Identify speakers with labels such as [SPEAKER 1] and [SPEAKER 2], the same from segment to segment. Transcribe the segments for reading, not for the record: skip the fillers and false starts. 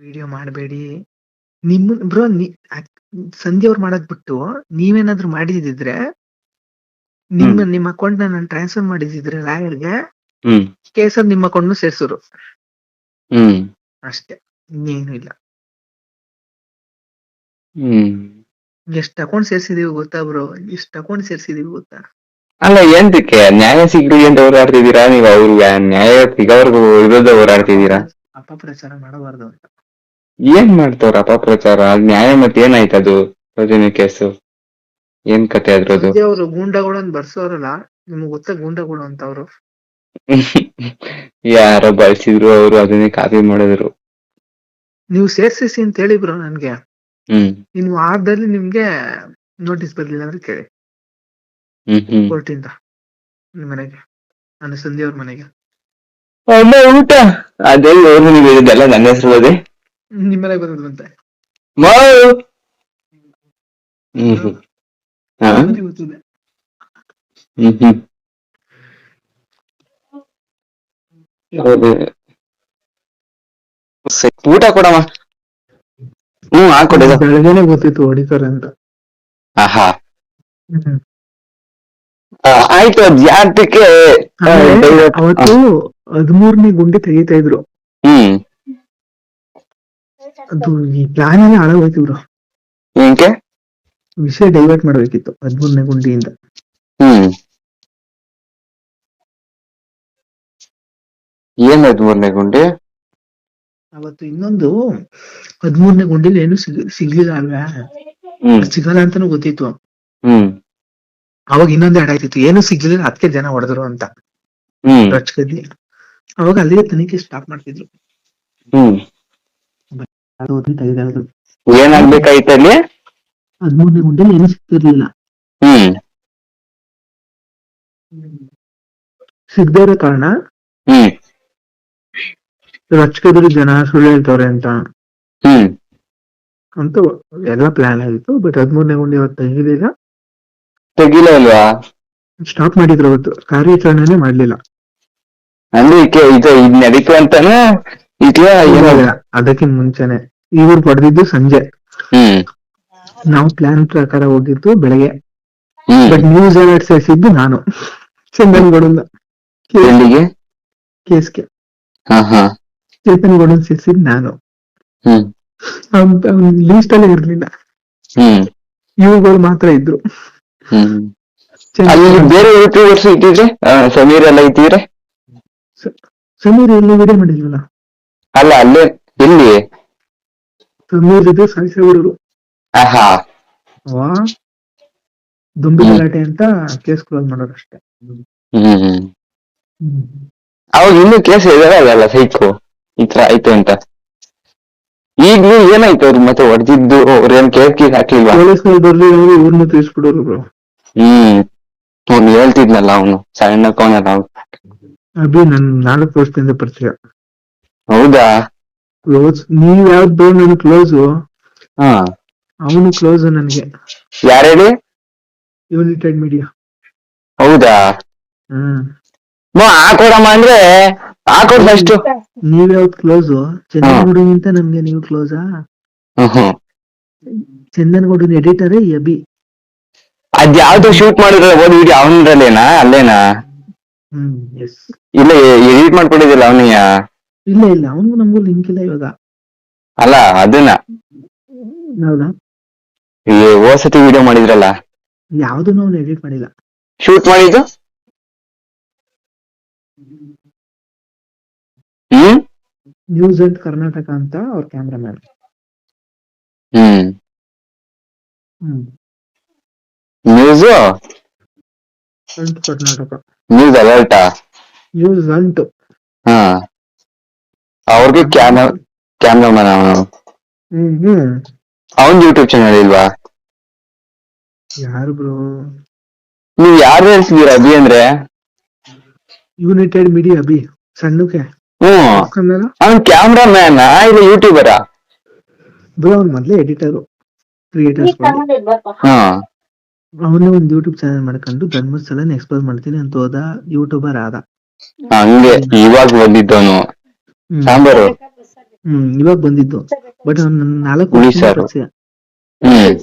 [SPEAKER 1] Video ಮಾಡಬೇಡಿ. ನಿಮ್ಮ bro ಸಂಧ್ಯಾ ಅವ್ರು ಮಾಡೋದ್ ಬಿಟ್ಟು ನೀವೇನಾದ್ರೂ ಮಾಡಿದಿದ್ರೆ ನಿಮ್ಮ ಅಕೌಂಟ್ ನಾನು ಟ್ರಾನ್ಸ್ಫರ್ ಮಾಡಿದಿದ್ರೆ ಲಾಯರ್ಗೆ ಕೇಸಲ್ಲಿ ನಿಮ್ಮ ಅಕೌಂಟ್ ಸೇರ್ಸೋರು ಅಷ್ಟೇ, ಇನ್ನೇನು ಇಲ್ಲ. ಎಷ್ಟು ಅಕೌಂಟ್ ಸೇರ್ಸಿದೀವಿ ಗೊತ್ತಾ ಬ್ರೋ? ಎಷ್ಟು ಅಕೌಂಟ್ ಸೇರ್ಸಿದೀವಿ ಗೊತ್ತಾ?
[SPEAKER 2] ಅಲ್ಲ ಎಂತಕ್ಕೆ ನ್ಯಾಯ ಸಿಗ್ಲಿ ಅಂತ ಹೋರಾಡ್ತಿದ್ದೀರಾ ನೀವು? ಅವ್ರು ನ್ಯಾಯ ಸಿಗೋವರೆಗೂ ವಿರುದ್ಧ ಹೋರಾಡ್ತಿದ್ದೀರಾ?
[SPEAKER 1] ಅಪಪ್ರಚಾರ ಮಾಡಬಾರ್ದು ಅಂತ.
[SPEAKER 2] ಏನ್ ಮಾಡ್ತವ್ರ ಅಪಪ್ರಚಾರ? ನ್ಯಾಯ ಮತ್ತೆ ಏನಾಯ್ತದು ಸೌಜನ್ಯ ಕೇಸು? ಏನ್ ಕತೆ ಅದ್ರದ್ದು?
[SPEAKER 1] ಅವರು ಗೂಂಡಾಗಳು ಅಂತ ಬರ್ಸೋರಲ್ಲ, ನಿಮ್ಗೆ ಗೊತ್ತಾ ಗೂಂಡಾಗಳು ಅಂತ? ಅವರು
[SPEAKER 2] ಯಾರೋ ಬಳಸಿದ್ರು, ಅವರು ಅದನ್ನೇ ಕಾಪಿ ಮಾಡಿದ್ರು.
[SPEAKER 1] ನೀವು ಸೇರ್ಸಿಸಿ ಅಂತ ಹೇಳಿ ಬ್ರೋ ನನ್ಗೆ. ಇನ್ನು ವಾರದಲ್ಲಿ ನಿಮ್ಗೆ ನೋಟಿಸ್ ಬರ್ಲಿಲ್ಲ ಅಂದ್ರೆ ಕೇಳಿ ಕೋರ್ಟಿಂದ ನಿಮ್ ಮನೆಗೆ, ನಾನು ಸಂಧ್ಯಾ ಅವ್ರ ಮನೆಗೆ.
[SPEAKER 2] ಊಟ ಅದೇ ನೀವು ಹೇಳಿದ್ದೆಲ್ಲ ನನ್ನ ಹೆಸರು ಓದಿ
[SPEAKER 1] ನಿಮ್ ಮನೆಗೆ ಬಂದಂತೆ.
[SPEAKER 2] ಊಟ ಕೊಡಮ್ಮ. ಹಾಕೊಡಿದ
[SPEAKER 1] ಬೆಳಗ್ಗೆನೆ ಗೊತ್ತಿತ್ತು ಹೊಡಿತಾರೆ ಅಂತ.
[SPEAKER 2] ಆಯ್ತು. ಅದ್ ಯಾತಕ್ಕೆ
[SPEAKER 1] ಅವತ್ತು 13ನೇ ಗುಂಡಿ ತೆಗಿತಾ ಇದ್ರು. ಅದು ಈ ಪ್ಲಾನ್ ಎಲ್ಲ ಹಾಳಾಗೋಯ್ತು ಬ್ರೋ.
[SPEAKER 2] ಏಕೆ?
[SPEAKER 1] ವಿಷಯ ಡೈವರ್ಟ್ ಮಾಡ್ಬೇಕಿತ್ತು 13ನೇ ಗುಂಡಿಯಿಂದ.
[SPEAKER 2] ಏನ್ 13ನೇ ಗುಂಡಿ?
[SPEAKER 1] ಅವತ್ತು ಇನ್ನೊಂದು 13ನೇ ಗುಂಡಿಲಿ ಏನು ಸಿಗ್ಲಿಲ್ಲ ಅಲ್ವಾ? ಸಿಗಲ್ಲ ಅಂತಾನು ಗೊತ್ತಿತ್ತು. ಅವಾಗ ಇನ್ನೊಂದು ಎರಡ್ ಆಯ್ತಿತ್ತು, ಏನು ಸಿಗ್ಲಿಲ್ಲ, ಅದಕ್ಕೆ ಜನ ಹೊಡೆದ್ರು ಅಂತ ರೊಚ್ಕದ್ದಿ. ಅವಾಗ ಅಲ್ಲಿಗೆ ತನಿಖೆ ಸ್ಟಾಪ್ ಮಾಡ್ತಿದ್ರು.
[SPEAKER 2] ಏನಾಗ್ಬೇಕಾಯ್ತು ಅಲ್ಲಿ?
[SPEAKER 1] 13ನೇ ಗುಂಡಿಲಿ ಏನು ಸಿಗ್ತಿರ್ಲಿಲ್ಲ. ಸಿಗದೇ ಇರೋ ಕಾರಣ ರೊಚ್ಕದ್ರು ಜನ ಸುಳ್ಳು ಹೇಳ್ತವ್ರೆ ಅಂತ ಎಲ್ಲ ಪ್ಲಾನ್ ಆಗಿತ್ತು. ಬಟ್ 13ನೇ ಗುಂಡಿ ಅವತ್ತು
[SPEAKER 2] ತೆಗಿಲಿಲ್ಲ ಅಲ್ವಾ?
[SPEAKER 1] ಸ್ಟಾಪ್ ಮಾಡಿದ್ರು. ಅವತ್ತು ಕಾರ್ಯಾಚರಣೆನೇ ಮಾಡ್ಲಿಲ್ಲ.
[SPEAKER 2] ಅಂದ್ರೆ ಇದು ನಡೀತು ಅಂತಾನ?
[SPEAKER 1] ಅದಕ್ಕಿಂತ ಮುಂಚೆನೆ ಇವ್ರು ಪಡೆದಿದ್ದು ಸಂಜೆ. ನಾವು ಪ್ಲಾನ್ ಪ್ರಕಾರ ಹೋಗಿದ್ದು ಬೆಳಗ್ಗೆ. ಬಟ್ ನ್ಯೂಸ್ ಅಲರ್ಟ್ ಸೇರಿಸಿದ್ದು ನಾನು, ಚಂದನ್ಗೌಡನ್ನ ಕೇಸ್ಗೆ. ಚೇತನ್ಗೌಡನ್ ಸೇರಿಸಿದ್ ನಾನು. ಲೀಸ್ಟ್ ಅಲ್ಲೇ ಇರ್ಲಿಲ್ಲ, ಇವುಗಳು ಮಾತ್ರ ಇದ್ರು.
[SPEAKER 2] ಬೇರೆ ಇಟ್ಟಿದ್ರೆ ಸಮೀರ್ ಎಲ್ಲ ಇಟ್ಟಿದ್ರೆ?
[SPEAKER 1] ಸಮೀರ್ ಎಲ್ಲಿ ವಿಡಿಯೋ ಮಾಡಿಲ್ವಲ್ಲ?
[SPEAKER 2] ಅಲ್ಲ ಅಲ್ಲೇ ಎಲ್ಲಿ
[SPEAKER 1] ಸಮೀರ್ ಇದೆ ಸಾಯಿಸೋರು ದುಂಬಿ ಗಲಾಟೆ ಅಂತ ಕೇಸ್ ಕ್ಲೋಸ್ ಮಾಡೋರು ಅಷ್ಟೇ.
[SPEAKER 2] ಅವಾಗ ಇನ್ನೂ ಕೇಸ್ ಇದಾರೆ ಅದಲ್ಲ ಸೈಕು ಈ ತರ ಆಯ್ತು ಅಂತ. ಈಗ್ಲೂ ಏನಾಯ್ತು ಅವ್ರು ಮತ್ತೆ ಹೊಡೆದಿದ್ದು? ಅವ್ರೇನ್ ಕೇಸ್ ಹಾಕ್ಲಿಲ್ವಾ?
[SPEAKER 1] ಪೊಲೀಸ್ನವ್ರು ಬರ್ಲಿಲ್ಲ, ಇವ್ರನ್ನ ತಿಳಿಸ್ಬಿಡೋರು ಬ್ರೋ.
[SPEAKER 2] ಅವ್ನು ಹೇಳ್ತಿದ್ನಲ್ಲ, ಅವನು ಸಣ್ಣ ಕೋನಲ್ಲ
[SPEAKER 1] ಅಭಿ ನನ್ 4 ವರ್ಷದಿಂದ ಪರಿಚಯ.
[SPEAKER 2] ಹೌದಾ?
[SPEAKER 1] ಕ್ಲೋಸ್. ನೀವ್ ಯಾವ್ದು ನನ್ ಕ್ಲೋಸು? ಅವನು ಕ್ಲೋಸ್ ನನ್ಗೆ.
[SPEAKER 2] ಯಾರೇಳಿ?
[SPEAKER 1] United media.
[SPEAKER 2] ಹೌದಾ? ಹಾಕೊಡಮ್ಮ ಅಂದ್ರೆ ಹಾಕೊಡ್ ಫಸ್ಟ್.
[SPEAKER 1] ನೀವ್ ಯಾವ್ದು ಕ್ಲೋಸು? ಚಂದನ್ಗೌಡನಿಂತ ನಮ್ಗೆ ನೀವು ಕ್ಲೋಸಾ? ಚಂದನ್ಗೌಡನ್ ಎಡಿಟರ್ ಅಭಿ.
[SPEAKER 2] ಅದ್ಯಾವ್ದು ಶೂಟ್ ಮಾಡಿದ್ರೆ ಓದ್ ವಿಡಿಯೋ ಅವನಲ್ಲೇನಾ? ಅಲ್ಲೇನಾ? ಇಲ್ಲ ಎಡಿಟ್ ಮಾಡ್ಕೊಂಡಿದ್ದಿಲ್ಲ ಅವನಿಯ?
[SPEAKER 1] ಇಲ್ಲ ಅವನಿಗೂ ನಮಗೂ ಲಿಂಕ್ ಇಲ್ಲ ಇವಾಗ.
[SPEAKER 2] ಅಲ್ಲ ಅದನ್ನ
[SPEAKER 1] ಹೌದಾ?
[SPEAKER 2] ಹೋಸತಿ ವಿಡಿಯೋ ಮಾಡಿದ್ರಲ್ಲ,
[SPEAKER 1] ಯಾವ್ದು ನಾವು ಎಡಿಟ್ ಮಾಡಿಲ್ಲ.
[SPEAKER 2] ಶೂಟ್ ಮಾಡಿದ್ದು
[SPEAKER 1] ನ್ಯೂಸ್ ಅಂಡ್ ಕರ್ನಾಟಕ ಅಂತ ಅವ್ರ ಕ್ಯಾಮ್ರಾಮ್ಯಾನ್.
[SPEAKER 2] ನ್ಯೂಸ್
[SPEAKER 1] ಕರ್ನಾಟಕ,
[SPEAKER 2] ನ್ಯೂಸ್ ಅಲರ್ಟಾ?
[SPEAKER 1] ನ್ಯೂಸ್ ಅಂಟು.
[SPEAKER 2] ಅವ್ರಿಗೆ ಕ್ಯಾಮ್ರಾಮನ್ ಅವನು. ಅವನ್ ಯೂಟ್ಯೂಬ್ ಚಾನಲ್ ಇಲ್ವಾ?
[SPEAKER 1] ಯಾರು ಬ್ರೋ?
[SPEAKER 2] ನೀವ್ ಯಾರು ಹೇಳ್ತಿದೀರ ಅಭಿ ಅಂದ್ರೆ?
[SPEAKER 1] ಯುನೈಟೆಡ್ ಮೀಡಿಯಾ ಅಭಿ ಸಣ್ಣಕ್ಕೆ.
[SPEAKER 2] ಅವನ್ ಕ್ಯಾಮ್ರಾಮ್ಯಾನ್ ಇಲ್ಲ ಯೂಟ್ಯೂಬರಾ?
[SPEAKER 1] ಬ್ರೋ ಅವ್ನ್ ಮೊದ್ಲೇ ಎಡಿಟರು, ಕ್ರಿಯೇಟರ್ಸ್. ಅವನೇ ಒಂದು ಯೂಟ್ಯೂಬ್ ಚಾನಲ್ ಮಾಡ್ಕೊಂಡು ಧರ್ಮಸ್ಥಳನ ಎಕ್ಸ್ಪ್ಲೋರ್ ಮಾಡ್ತೀನಿ ಅಂತ ಹೋದ, ಯೂಟ್ಯೂಬರ್ ಆದ.
[SPEAKER 2] ಹಂಗೆ ಇವಾಗ ಬಂದಿದ್ದವನು ಸಾಂಬಾರು.
[SPEAKER 1] ಇವಾಗ ಬಂದಿದ್ದು. ಬಟ್ ಅವ್ನು 4
[SPEAKER 2] ಹುಳಿ
[SPEAKER 1] ವರ್ಷದಿಂದ
[SPEAKER 2] ಸಾರು.
[SPEAKER 1] ಪರಿಚಯ.
[SPEAKER 2] ಹ್ಮ್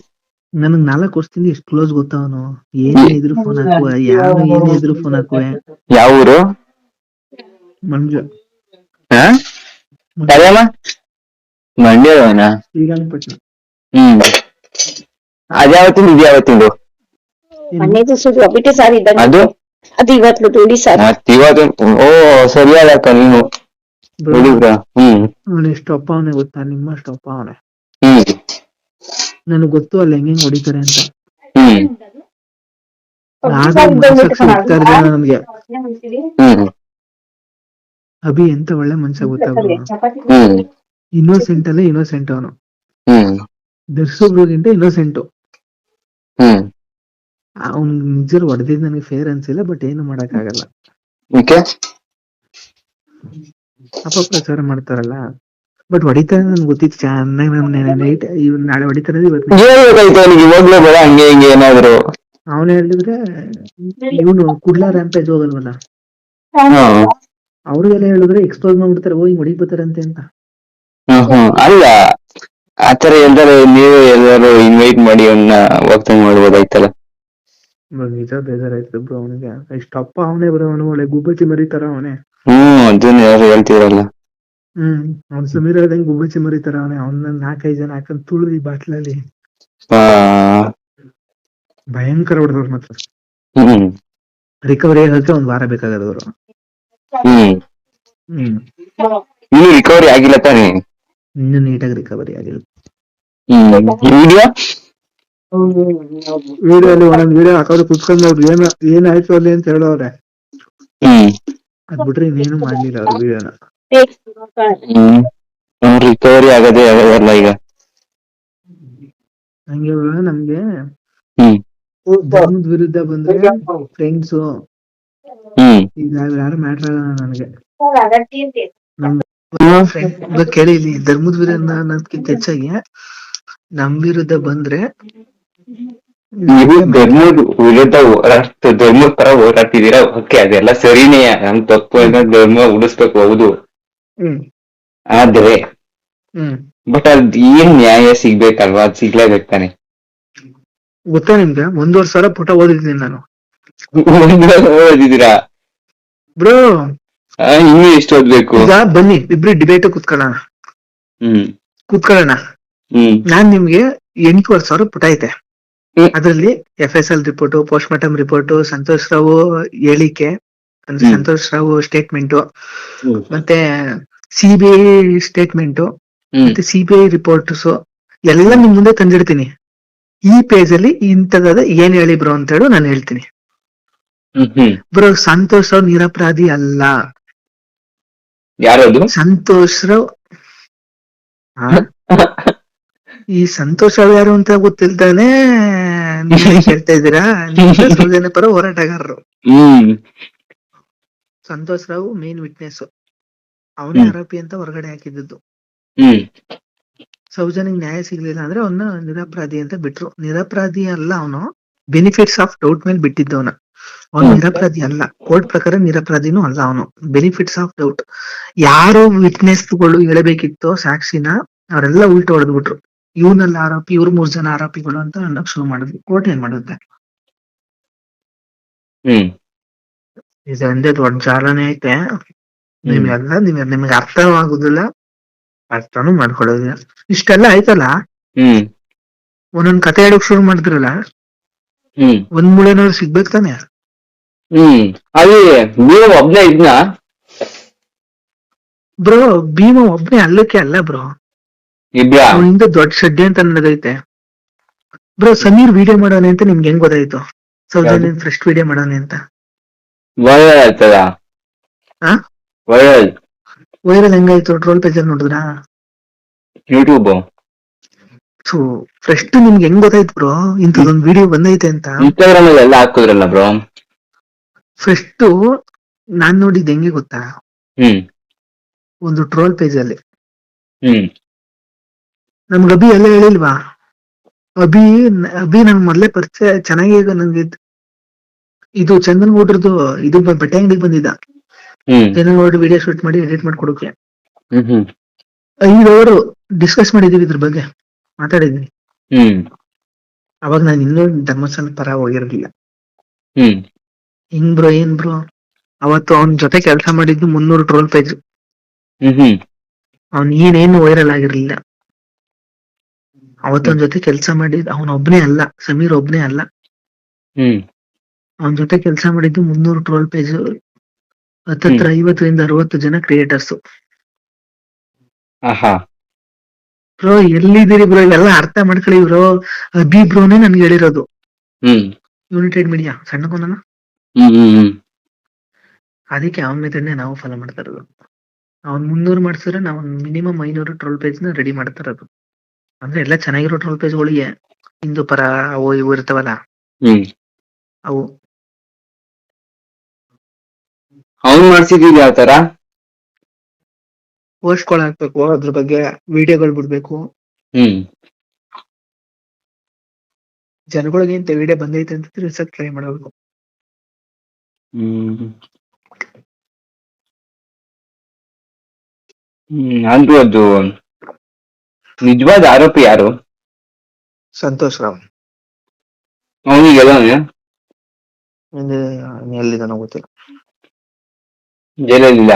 [SPEAKER 1] ನನಗ್ 4 ವರ್ಷದಿಂದ ಎಷ್ಟು ಕ್ಲೋಸ್ ಗೊತ್ತಾ ಅವನು. ಏನೇ ಇದ್ರು ಫೋನ್ ಹಾಕುವ, ಏನೇ ಇದ್ರು ಫೋನ್ ಹಾಕುವೆ.
[SPEAKER 2] ಯಾವ ಊರು?
[SPEAKER 1] ಮಂಜು
[SPEAKER 2] ಕರಿಯಮ್ಮ ಮಂಡ್ಯದವನ?
[SPEAKER 1] ಶ್ರೀರಂಗಪಟ್ಟಣ.
[SPEAKER 2] ಅದ್ಯಾವತ್ತಿಂದು ಇದ್ಯಾವತ್ತಿಂದು ಅದು?
[SPEAKER 3] ಅದು ಇವತ್ತು ಹುಳಿ ಸಾರು.
[SPEAKER 2] ಇವತ್ತು ಓ ಸರಿಯಾದಕ್ಕ ನೀನು ಹುಡುಗ್ರ.
[SPEAKER 1] ಅವನು ಎಷ್ಟು ಅಪ್ಪ ಅವನೇ ಗೊತ್ತಾ, ನಿಮ್ಮಷ್ಟು ಅಪ್ಪ ಅವನೇ.
[SPEAKER 2] ಹ್ಮ್
[SPEAKER 1] ನನಗ್ ಗೊತ್ತು ಅಲ್ಲಿ ಹೆಂಗ್ ಹೊಡಿತಾರೆ ಅಂತ.
[SPEAKER 2] ಹ್ಮ್
[SPEAKER 1] ಆದ್ರೂ ಮನಸ್ಸಾಕ್ಷಿ ಹುಡ್ತಾ ಇರ್ಲಿಲ್ಲ ನನ್ಗೆ.
[SPEAKER 2] ಹ್ಮ್
[SPEAKER 1] ಅಭಿ ಎಂತ ಒಳ್ಳೆ ಮನುಷ್ಯ ಗೊತ್ತಾ ಬ್ರೋ.
[SPEAKER 2] ಹ್ಮ್
[SPEAKER 1] ಇನ್ನೋಸೆಂಟ್ ಅಲ್ಲೇ ಇನ್ನೋಸೆಂಟ್ ಅವನು.
[SPEAKER 2] ಹ್ಮ್
[SPEAKER 1] ದರ್ಶಬ್ರಿಗಿಂತ ಇನ್ನೋಸೆಂಟು.
[SPEAKER 2] ಹ್ಮ್
[SPEAKER 1] ಅವ್ನ್ ನಿಜ ಹೊಡೆದಿದ್ ನನಗೆ ಫೇರ್ ಅನ್ಸಿಲ್ಲ. ಬಟ್ ಏನು ಮಾಡಕ್ ಆಗಲ್ಲ.
[SPEAKER 2] ಓಕೆ
[SPEAKER 1] ಅಪಪ್ರಚಾರ ಮಾಡ್ತಾರಲ್ಲ. ಬಟ್ ಹೊಡಿತಾರೆ ನನ್ಗೆ ಗೊತ್ತಿತ್ತು ಚೆನ್ನಾಗಿ. ನೈಟ್ ನಾಳೆ ಹೊಡಿತಾರೆ, ಇವತ್ತು
[SPEAKER 2] ಹೇಳ್ಬೇಕಾಯ್ತು ಅವನಿಗೆ ಇವಾಗ್ಲೇ ಬೇಡ ಹಂಗೆ ಹಿಂಗೆ ಏನಾದ್ರು.
[SPEAKER 1] ಅವನು ಹೇಳಿದ್ರೆ ಇವನು ಕುಡ್ಲಾ ರ್ಯಾಂಪೇಜ್ ಹೋಗಲ್ವಲ್ಲ, ಅವ್ರಿಗೆಲ್ಲ ಹೇಳಿದ್ರೆ ಎಕ್ಸ್ಪೋಸ್ ಮಾಡ್ಬಿಡ್ತಾರೆ. ಹಿಂಗ್ ಹೊಡಿಬೋತಾರಂತೆ ಅಂತ.
[SPEAKER 2] ಅಲ್ಲ ಆತರ ಎಲ್ಲಾರು ನೀವೇ ಎಲ್ಲಾರು ಇನ್ವೈಟ್ ಮಾಡಿ ಅವನ್ನ ವರ್ತನೆ ಮಾಡ್ಬೋದಾಯ್ತಲ್ಲ.
[SPEAKER 1] ನಿಜ ಬೇಜಾರಾಯ್ತು ಬ್ರೋ ಅವನಿಗೆ. ಇಷ್ಟಪ್ಪ ಅವನೇ ಬರೋ, ಅವನು ಒಳ್ಳೆ ಗುಬ್ಬಚ್ಚಿ ಮರಿತಾರ ಅವನೇ.
[SPEAKER 2] ಅದನ್ನ ಯಾರು ಹೇಳ್ತಿರಲ್ಲ.
[SPEAKER 1] ಅವ್ನ್ ಸಮೀರ್ ಹೇಳ್ದಂಗೆ ಗುಬ್ಬಚ್ಚಿ ಮರಿತಾರ ಅವನೇ. ಅವ್ನ 4-5 ಜನ ಹಾಕೊಂಡ್ ತುಳಿದು ಬಾಟ್ಲಲ್ಲಿ ಭಯಂಕರ ಹೊಡೆದವ್ರು ಮಾತ್ರ. ರಿಕವರಿ ಆಗಕ್ಕೆ 1 ವಾರ ಬೇಕಾಗದವ್ರು.
[SPEAKER 2] ಇನ್ನು ರಿಕವರಿ ಆಗಿಲ್ಲ ತಾನೇ?
[SPEAKER 1] ಇನ್ನು ನೀಟಾಗಿ ರಿಕವರಿ ಆಗಿಲ್ಲ. ವಿಡಿಯೋ ಅಲ್ಲಿ ಒಂದೊಂದ್ ವಿಡಿಯೋ ಹಾಕೋದು ಕುತ್ಕೊಂಡು ಏನಾಯ್ತು ಅಲ್ಲಿ ಅಂತ ಹೇಳೋರೆ. ಅದ್ ಬಿಟ್ರೆ ಇನ್ನೇನು ಮಾಡ್ಲಿಲ್ಲ ಅವ್ರು ವಿಡಿಯೋನ.
[SPEAKER 2] ರಿಕವರಿ ಆಗದೆ ಆಗಲ್ಲ ಈಗ.
[SPEAKER 1] ಹಂಗೆ ನಮ್ಗೆ ಧರ್ಮದ ವಿರುದ್ಧ ಬಂದ್ರೆ ಫ್ರೆಂಡ್ಸು ಯಾರು ಮ್ಯಾಟ್ರ್ ಆಗಲ್ಲ ನನಗೆ. ಕೇಳಿ, ಇಲ್ಲಿ ಧರ್ಮದ ವಿರುದ್ಧ ಅನ್ನೋದಕ್ಕಿಂತ ಹೆಚ್ಚಾಗಿ ನಮ್ ವಿರುದ್ಧ ಬಂದ್ರೆ
[SPEAKER 2] ನೀವು ಧರ್ಮದ ವಿರುದ್ಧ ಧರ್ಮದ ಪರ ಹೋರಾಡ್ತಿದ್ದೀರಾ, ಓಕೆ ಅದೆಲ್ಲ ಸರಿನೇ. ನಮ್ ತಪ್ಪು ಧರ್ಮ ಉಳಿಸ್ಬೇಕು, ಹೌದು. ಆದ್ರೆ ಬಟ್ ಅದ್ ಏನ್ ನ್ಯಾಯ ಸಿಗ್ಬೇಕಲ್ವಾ, ಅದ್ ಸಿಗ್ಲೇಬೇಕು ತಾನೆ.
[SPEAKER 1] ಗೊತ್ತಾ ನಿಮ್ಗೆ 1.5 ಸಾವಿರ ಪುಟ ಓದಿದ್ದೀನಿ ನಾನು.
[SPEAKER 2] ಓದಿದ್ದೀರಾ
[SPEAKER 1] ಬ್ರೋ?
[SPEAKER 2] ಇನ್ನು ಎಷ್ಟು ಓದ್ಬೇಕು? ಈಗ
[SPEAKER 1] ಬನ್ನಿ ಇಬ್ರು ಡಿಬೇಟ್ ಕೂತ್ಕೊಳ್ಳೋಣ. ನಾನ್ ನಿಮ್ಗೆ 8.5 ಸಾವಿರ ಪುಟ ಐತೆ. ಅದ್ರಲ್ಲಿ FSL report, post mortem report, Santosh Rao ಹೇಳಿಕೆ ಅಂದ್ರೆ ಸಂತೋಷ್ ರಾವ್ ಸ್ಟೇಟ್ಮೆಂಟ್, ಮತ್ತೆ CBI ಸ್ಟೇಟ್ಮೆಂಟ್, ಮತ್ತೆ CBI ರಿಪೋರ್ಟ್ಸ್ ಎಲ್ಲ ನಿಮ್ ಮುಂದೆ ತಂದಿಡ್ತೀನಿ. ಈ ಪೇಜ್ ಅಲ್ಲಿ ಇಂಥದಾದ ಏನ್ ಹೇಳಿ ಬ್ರೋ ಅಂತ ಹೇಳು, ನಾನು ಹೇಳ್ತೀನಿ. ಬ್ರೋ, ಸಂತೋಷ್ ರಾವ್ ನಿರಪರಾಧಿ ಅಲ್ಲ.
[SPEAKER 2] ಯಾರದು? ಸಂತೋಷ್
[SPEAKER 1] ರಾವ್. ಈ ಸಂತೋಷ್ ರಾವ್ ಯಾರು ಅಂತ ಗೊತ್ತಿಲ್ದಾನೆ ಹೇಳ್ತಾ ಇದ್ದೀರಾ? ಸೌಜನ್ಯ ಪರ ಹೋರಾಟಗಾರರು. ಸಂತೋಷ್ ರಾವ್ ಮೇನ್ ವಿಟ್ನೆಸ್, ಅವನೇ ಆರೋಪಿ ಅಂತ ಹೊರಗಡೆ ಹಾಕಿದ್ದು. ಸೌಜನ್ಯಗೆ ನ್ಯಾಯ ಸಿಗ್ಲಿಲ್ಲ ಅಂದ್ರೆ ಅವನ್ನ ನಿರಪರಾಧಿ ಅಂತ ಬಿಟ್ರು. ನಿರಪರಾಧಿ ಅಲ್ಲ ಅವನು, ಬೆನಿಫಿಟ್ಸ್ ಆಫ್ ಡೌಟ್ ಮೇಲೆ ಬಿಟ್ಟಿದ್ದವನ. ಅವನು ನಿರಪರಾಧಿ ಅಲ್ಲ, ಕೋರ್ಟ್ ಪ್ರಕಾರ ನಿರಪರಾಧಿನೂ ಅಲ್ಲ ಅವನು. Benefits of doubt. ಯಾರು ವಿಟ್ನೆಸ್ಗಳು ಹೇಳಬೇಕಿತ್ತೋ ಸಾಕ್ಷಿನ ಅವರೆಲ್ಲ ಉಲ್ಟು ಹೊಡೆದ್ಬಿಟ್ರು. ಇವನೆಲ್ಲ ಆರೋಪಿ, ಇವ್ರು 3 ಜನ ಆರೋಪಿಗಳು ಅಂತ ಅನ್ನಕ್ ಶುರು ಮಾಡಿದ್ವಿ. ಕೋರ್ಟ್ ಏನ್ ಮಾಡುತ್ತೆ? ಇದೊಂದೇ ದೊಡ್ಡ ಜಾಲನೆ ಐತೆ. ನಿಮ್ಗೆ ಅರ್ಥವಾಗುದಿಲ್ಲ, ಅರ್ಥನೂ ಮಾಡ್ಕೊಳ್ಳೋದಿಲ್ಲ. ಇಷ್ಟೆಲ್ಲ ಆಯ್ತಲ್ಲ, ಒಂದೊಂದ್ ಕತೆ ಹೇಳಕ್ ಶುರು ಮಾಡಿದ್ರಲ್ಲ, ಒಂದ್ ಮೂಳೆನಾದ್ರು ಸಿಗ್ಬೇಕು ತಾನೆ.
[SPEAKER 2] ಅದೇ ನೀವು ಒಬ್ನೇ ಇದ್ನ
[SPEAKER 1] ಬ್ರೋ? ಭೀಮ ಒಬ್ನೇ ಅಲ್ಲಕ್ಕೆ ಅಲ್ಲ ಬ್ರೋ, ಅವನಿಂದ ದೊಡ್ಡ ಶೆಡ್ಡೆ ಅಂತ ನಡೆದೈತೆ ಬ್ರೋ. ಸಮೀರ್ ವಿಡಿಯೋ ಮಾಡೋನೆ ಅಂತ ನಿಮ್ಗೆ ಹೆಂಗ್ ಗೊತ್ತಾಯ್ತು? ಸೌಜನ್ಯ ಫಸ್ಟ್ ವಿಡಿಯೋ ಮಾಡೋನೆ ಅಂತ
[SPEAKER 2] ವೈರಲ್ ಆಯ್ತದ?
[SPEAKER 1] ವೈರಲ್ ಹೆಂಗಾಯ್ತು? ಟ್ರೋಲ್ ಪೇಜ್ ಅಲ್ಲಿ ನೋಡಿದ್ರಾ?
[SPEAKER 2] ಯೂಟ್ಯೂಬ್.
[SPEAKER 1] ಫಸ್ಟ್ ನಿಮ್ಗೆ ಹೆಂಗ್ ಗೊತ್ತಾಯ್ತು ಬ್ರೋ ಇಂಥದೊಂದ್ ವಿಡಿಯೋ ಬಂದೈತೆ ಅಂತ?
[SPEAKER 2] ಇನ್ಸ್ಟಾಗ್ರಾಮ್ ಅಲ್ಲಿ ಎಲ್ಲ ಹಾಕಿದ್ರಲ್ಲ ಬ್ರೋ.
[SPEAKER 1] ಫಸ್ಟ್ ನಾನ್ ನೋಡಿದ್ ಹೆಂಗೆ ಗೊತ್ತಾ? ಒಂದು ಟ್ರೋಲ್ ಪೇಜ್ ಅಲ್ಲಿ ನಮ್ಗೆ ಅಭಿ ಎಲ್ಲ ಹೇಳಿಲ್ವಾ? ಅಭಿ ನನ್ ಮೊದ್ಲೇ ಪರಿಚಯ ಚೆನ್ನಾಗಿ. ನಂಗೆ ಇದು ಚಂದನ್ ಗೌಡ್ರದ್ದು ಇದು ಬಟ್ಟೆ ಅಂಗಡಿಗೆ ಬಂದಿದ್ದ. ಚಂದನ್ ಗೌಡ್ರು ವಿಡಿಯೋ ಶೂಟ್ ಮಾಡಿ ಎಡಿಟ್ ಮಾಡಿ ಕೊಡೋಕೆ. 5 ಅವರು ಡಿಸ್ಕಸ್ ಮಾಡಿದೀವಿ ಇದ್ರ ಬಗ್ಗೆ, ಮಾತಾಡಿದ್ವಿ.
[SPEAKER 2] ಹ್ಮ್
[SPEAKER 1] ಅವಾಗ ನಾನು ಇನ್ನೂ ಧರ್ಮಸ್ಥಳ ಪರ ಹೋಗಿರ್ಲಿಲ್ಲ.
[SPEAKER 2] ಹ್ಮ್
[SPEAKER 1] ಹಿಂಗ್ ಬ್ರೋ, ಏನ್ ಬ್ರೋ, ಅವತ್ತು ಅವನ್ ಜೊತೆ ಕೆಲಸ ಮಾಡಿದ್ದು 300 ಟ್ರೋಲ್ ಪೇಜ್.
[SPEAKER 2] ಹ್ಮ್ ಹ್ಮ್
[SPEAKER 1] ಅವ್ನ್ ಏನೇನು ವೈರಲ್ ಆಗಿರ್ಲಿಲ್ಲ. ಅವತ್ತವನ್ ಜೊತೆ ಕೆಲಸ ಮಾಡಿದ್ ಅವನೊಬ್ನೇ ಅಲ್ಲ, ಸಮೀರ್ ಒಬ್ನೇ ಅಲ್ಲ,
[SPEAKER 2] ಹ್ಮ್
[SPEAKER 1] ಅವನ್ ಜೊತೆ ಕೆಲಸ ಮಾಡಿದ್ದು 300 ಟ್ರೋಲ್ ಪೇಜ್,
[SPEAKER 2] ಹ್ಮ್
[SPEAKER 1] 50-60 ಜನ ಕ್ರಿಯೇಟರ್ಸ್.
[SPEAKER 2] ಆಹಾ
[SPEAKER 1] ಬ್ರೋ ಎಲ್ಲಿದ್ದೀರಿ ಬ್ರೋ, ಇವೆಲ್ಲ ಅರ್ಥ ಮಾಡ್ಕೊಳ್ಳಿ ಬ್ರೋ. ಅಭಿ ಬ್ರೋನೇ ನನ್ಗೆ ಹೇಳಿರೋದು,
[SPEAKER 2] ಹ್ಮ್
[SPEAKER 1] ಯುನೈಟೆಡ್ ಮೀಡಿಯಾ ಸಣ್ಣಕೋನ.
[SPEAKER 2] ಹ್ಮ್ ಹ್ಮ್ ಹ್ಮ್
[SPEAKER 1] ಅದಕ್ಕೆ ಅವನ ಮೆಥಡ್ನೇ ನಾವು ಫಾಲೋ ಮಾಡ್ತಾ ಇರೋದು. ಅವ್ನ್ 300 ಮಾಡ್ಸಿದ್ರೆ ನಾವು ಮಿನಿಮಮ್ 500 ಟ್ರೋಲ್ ಪೇಜ್ ನ ರೆಡಿ ಮಾಡ್ತಾ ಇರೋದು. ಅಂದ್ರೆ ಎಲ್ಲ ಚೆನ್ನಾಗಿರೋ ಟ್ರೋಲ್ ಪೇಜ್ಗಳಿಗೆ, ಹಿಂದೂ ಪರ ಅವು ಇವು ಇರ್ತಾವಲ್ಲ
[SPEAKER 2] ಹ್ಮ್
[SPEAKER 1] ಅವು.
[SPEAKER 2] ಅವ್ನ್ ಮಾಡ್ಸಿದೀವಿ ಯಾವ ತರ?
[SPEAKER 1] ಪೋಸ್ಟ್ಗಳು ಹಾಕ್ಬೇಕು, ಅದ್ರ ಬಗ್ಗೆ ವಿಡಿಯೋಗಳು ಬಿಡ್ಬೇಕು,
[SPEAKER 2] ಹ್ಮ್
[SPEAKER 1] ಜನಗಳಿಗೆ ಇಂತ ವಿಡಿಯೋ ಬಂದೈತೆ ಅಂತ ತಿಳ್ಸಕ್ ಟ್ರೈ ಮಾಡಬೇಕು.
[SPEAKER 2] ಹ್ಮ್ ಅಂದ್ರೂ ಅದು ನಿಜವಾದ ಆರೋಪಿ ಯಾರು?
[SPEAKER 1] ಸಂತೋಷ್ ರಾವ್.
[SPEAKER 2] ಅವನಿಗೆಲ್ಲ
[SPEAKER 1] ಎಲ್ಲಿದಾನೋ ಗೊತ್ತಿಲ್ಲ.
[SPEAKER 2] ಜೈಲಲ್ಲಿಲ್ಲ.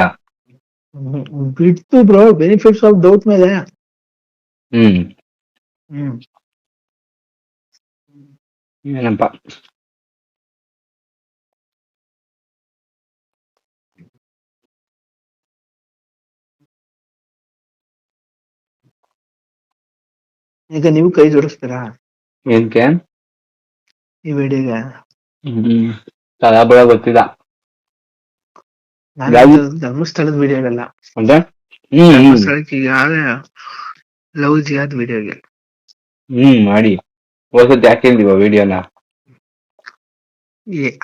[SPEAKER 1] ಬಿಡ್ತು ಬ್ರೋ, ಬೆನಿಫಿಟ್ಸ್ ಆಫ್ ಡೌಟ್ ಮೇಲೆ.
[SPEAKER 2] ಹ್ಮ್
[SPEAKER 1] ಹ್ಮ್
[SPEAKER 2] ಏನಪ್ಪ.
[SPEAKER 1] ಈಗ ನೀವು ಕೈ ಜೋಡಿಸ್ತೀರಾ
[SPEAKER 2] ಏನ್ಕೆ?
[SPEAKER 1] ಈ ವಿಡಿಯೋಗೆ?
[SPEAKER 2] ಹ್ಮ್ ತಲಾಬಳ ಗೊತ್ತಿಲ್ಲ.
[SPEAKER 1] ನಾನು
[SPEAKER 2] ಯಾವ್ದು
[SPEAKER 1] ಧರ್ಮಸ್ಥಳದ ವಿಡಿಯೋಗಲ್ಲ,
[SPEAKER 2] ಅಂದ್ರೆ? ಹ್ಮ್ ಹ್ಮ್
[SPEAKER 1] ಧರ್ಮಸ್ಥಳಕ್ಕೆ ಈಗಾಗಲೇ ಲವ್ ಜಿಹಾದ್ ವಿಡಿಯೋಗೆ.
[SPEAKER 2] ಮಾಡಿ ಹೊಸದ್ ಹಾಕಿಲ್ವ ವಿಡಿಯೋನ?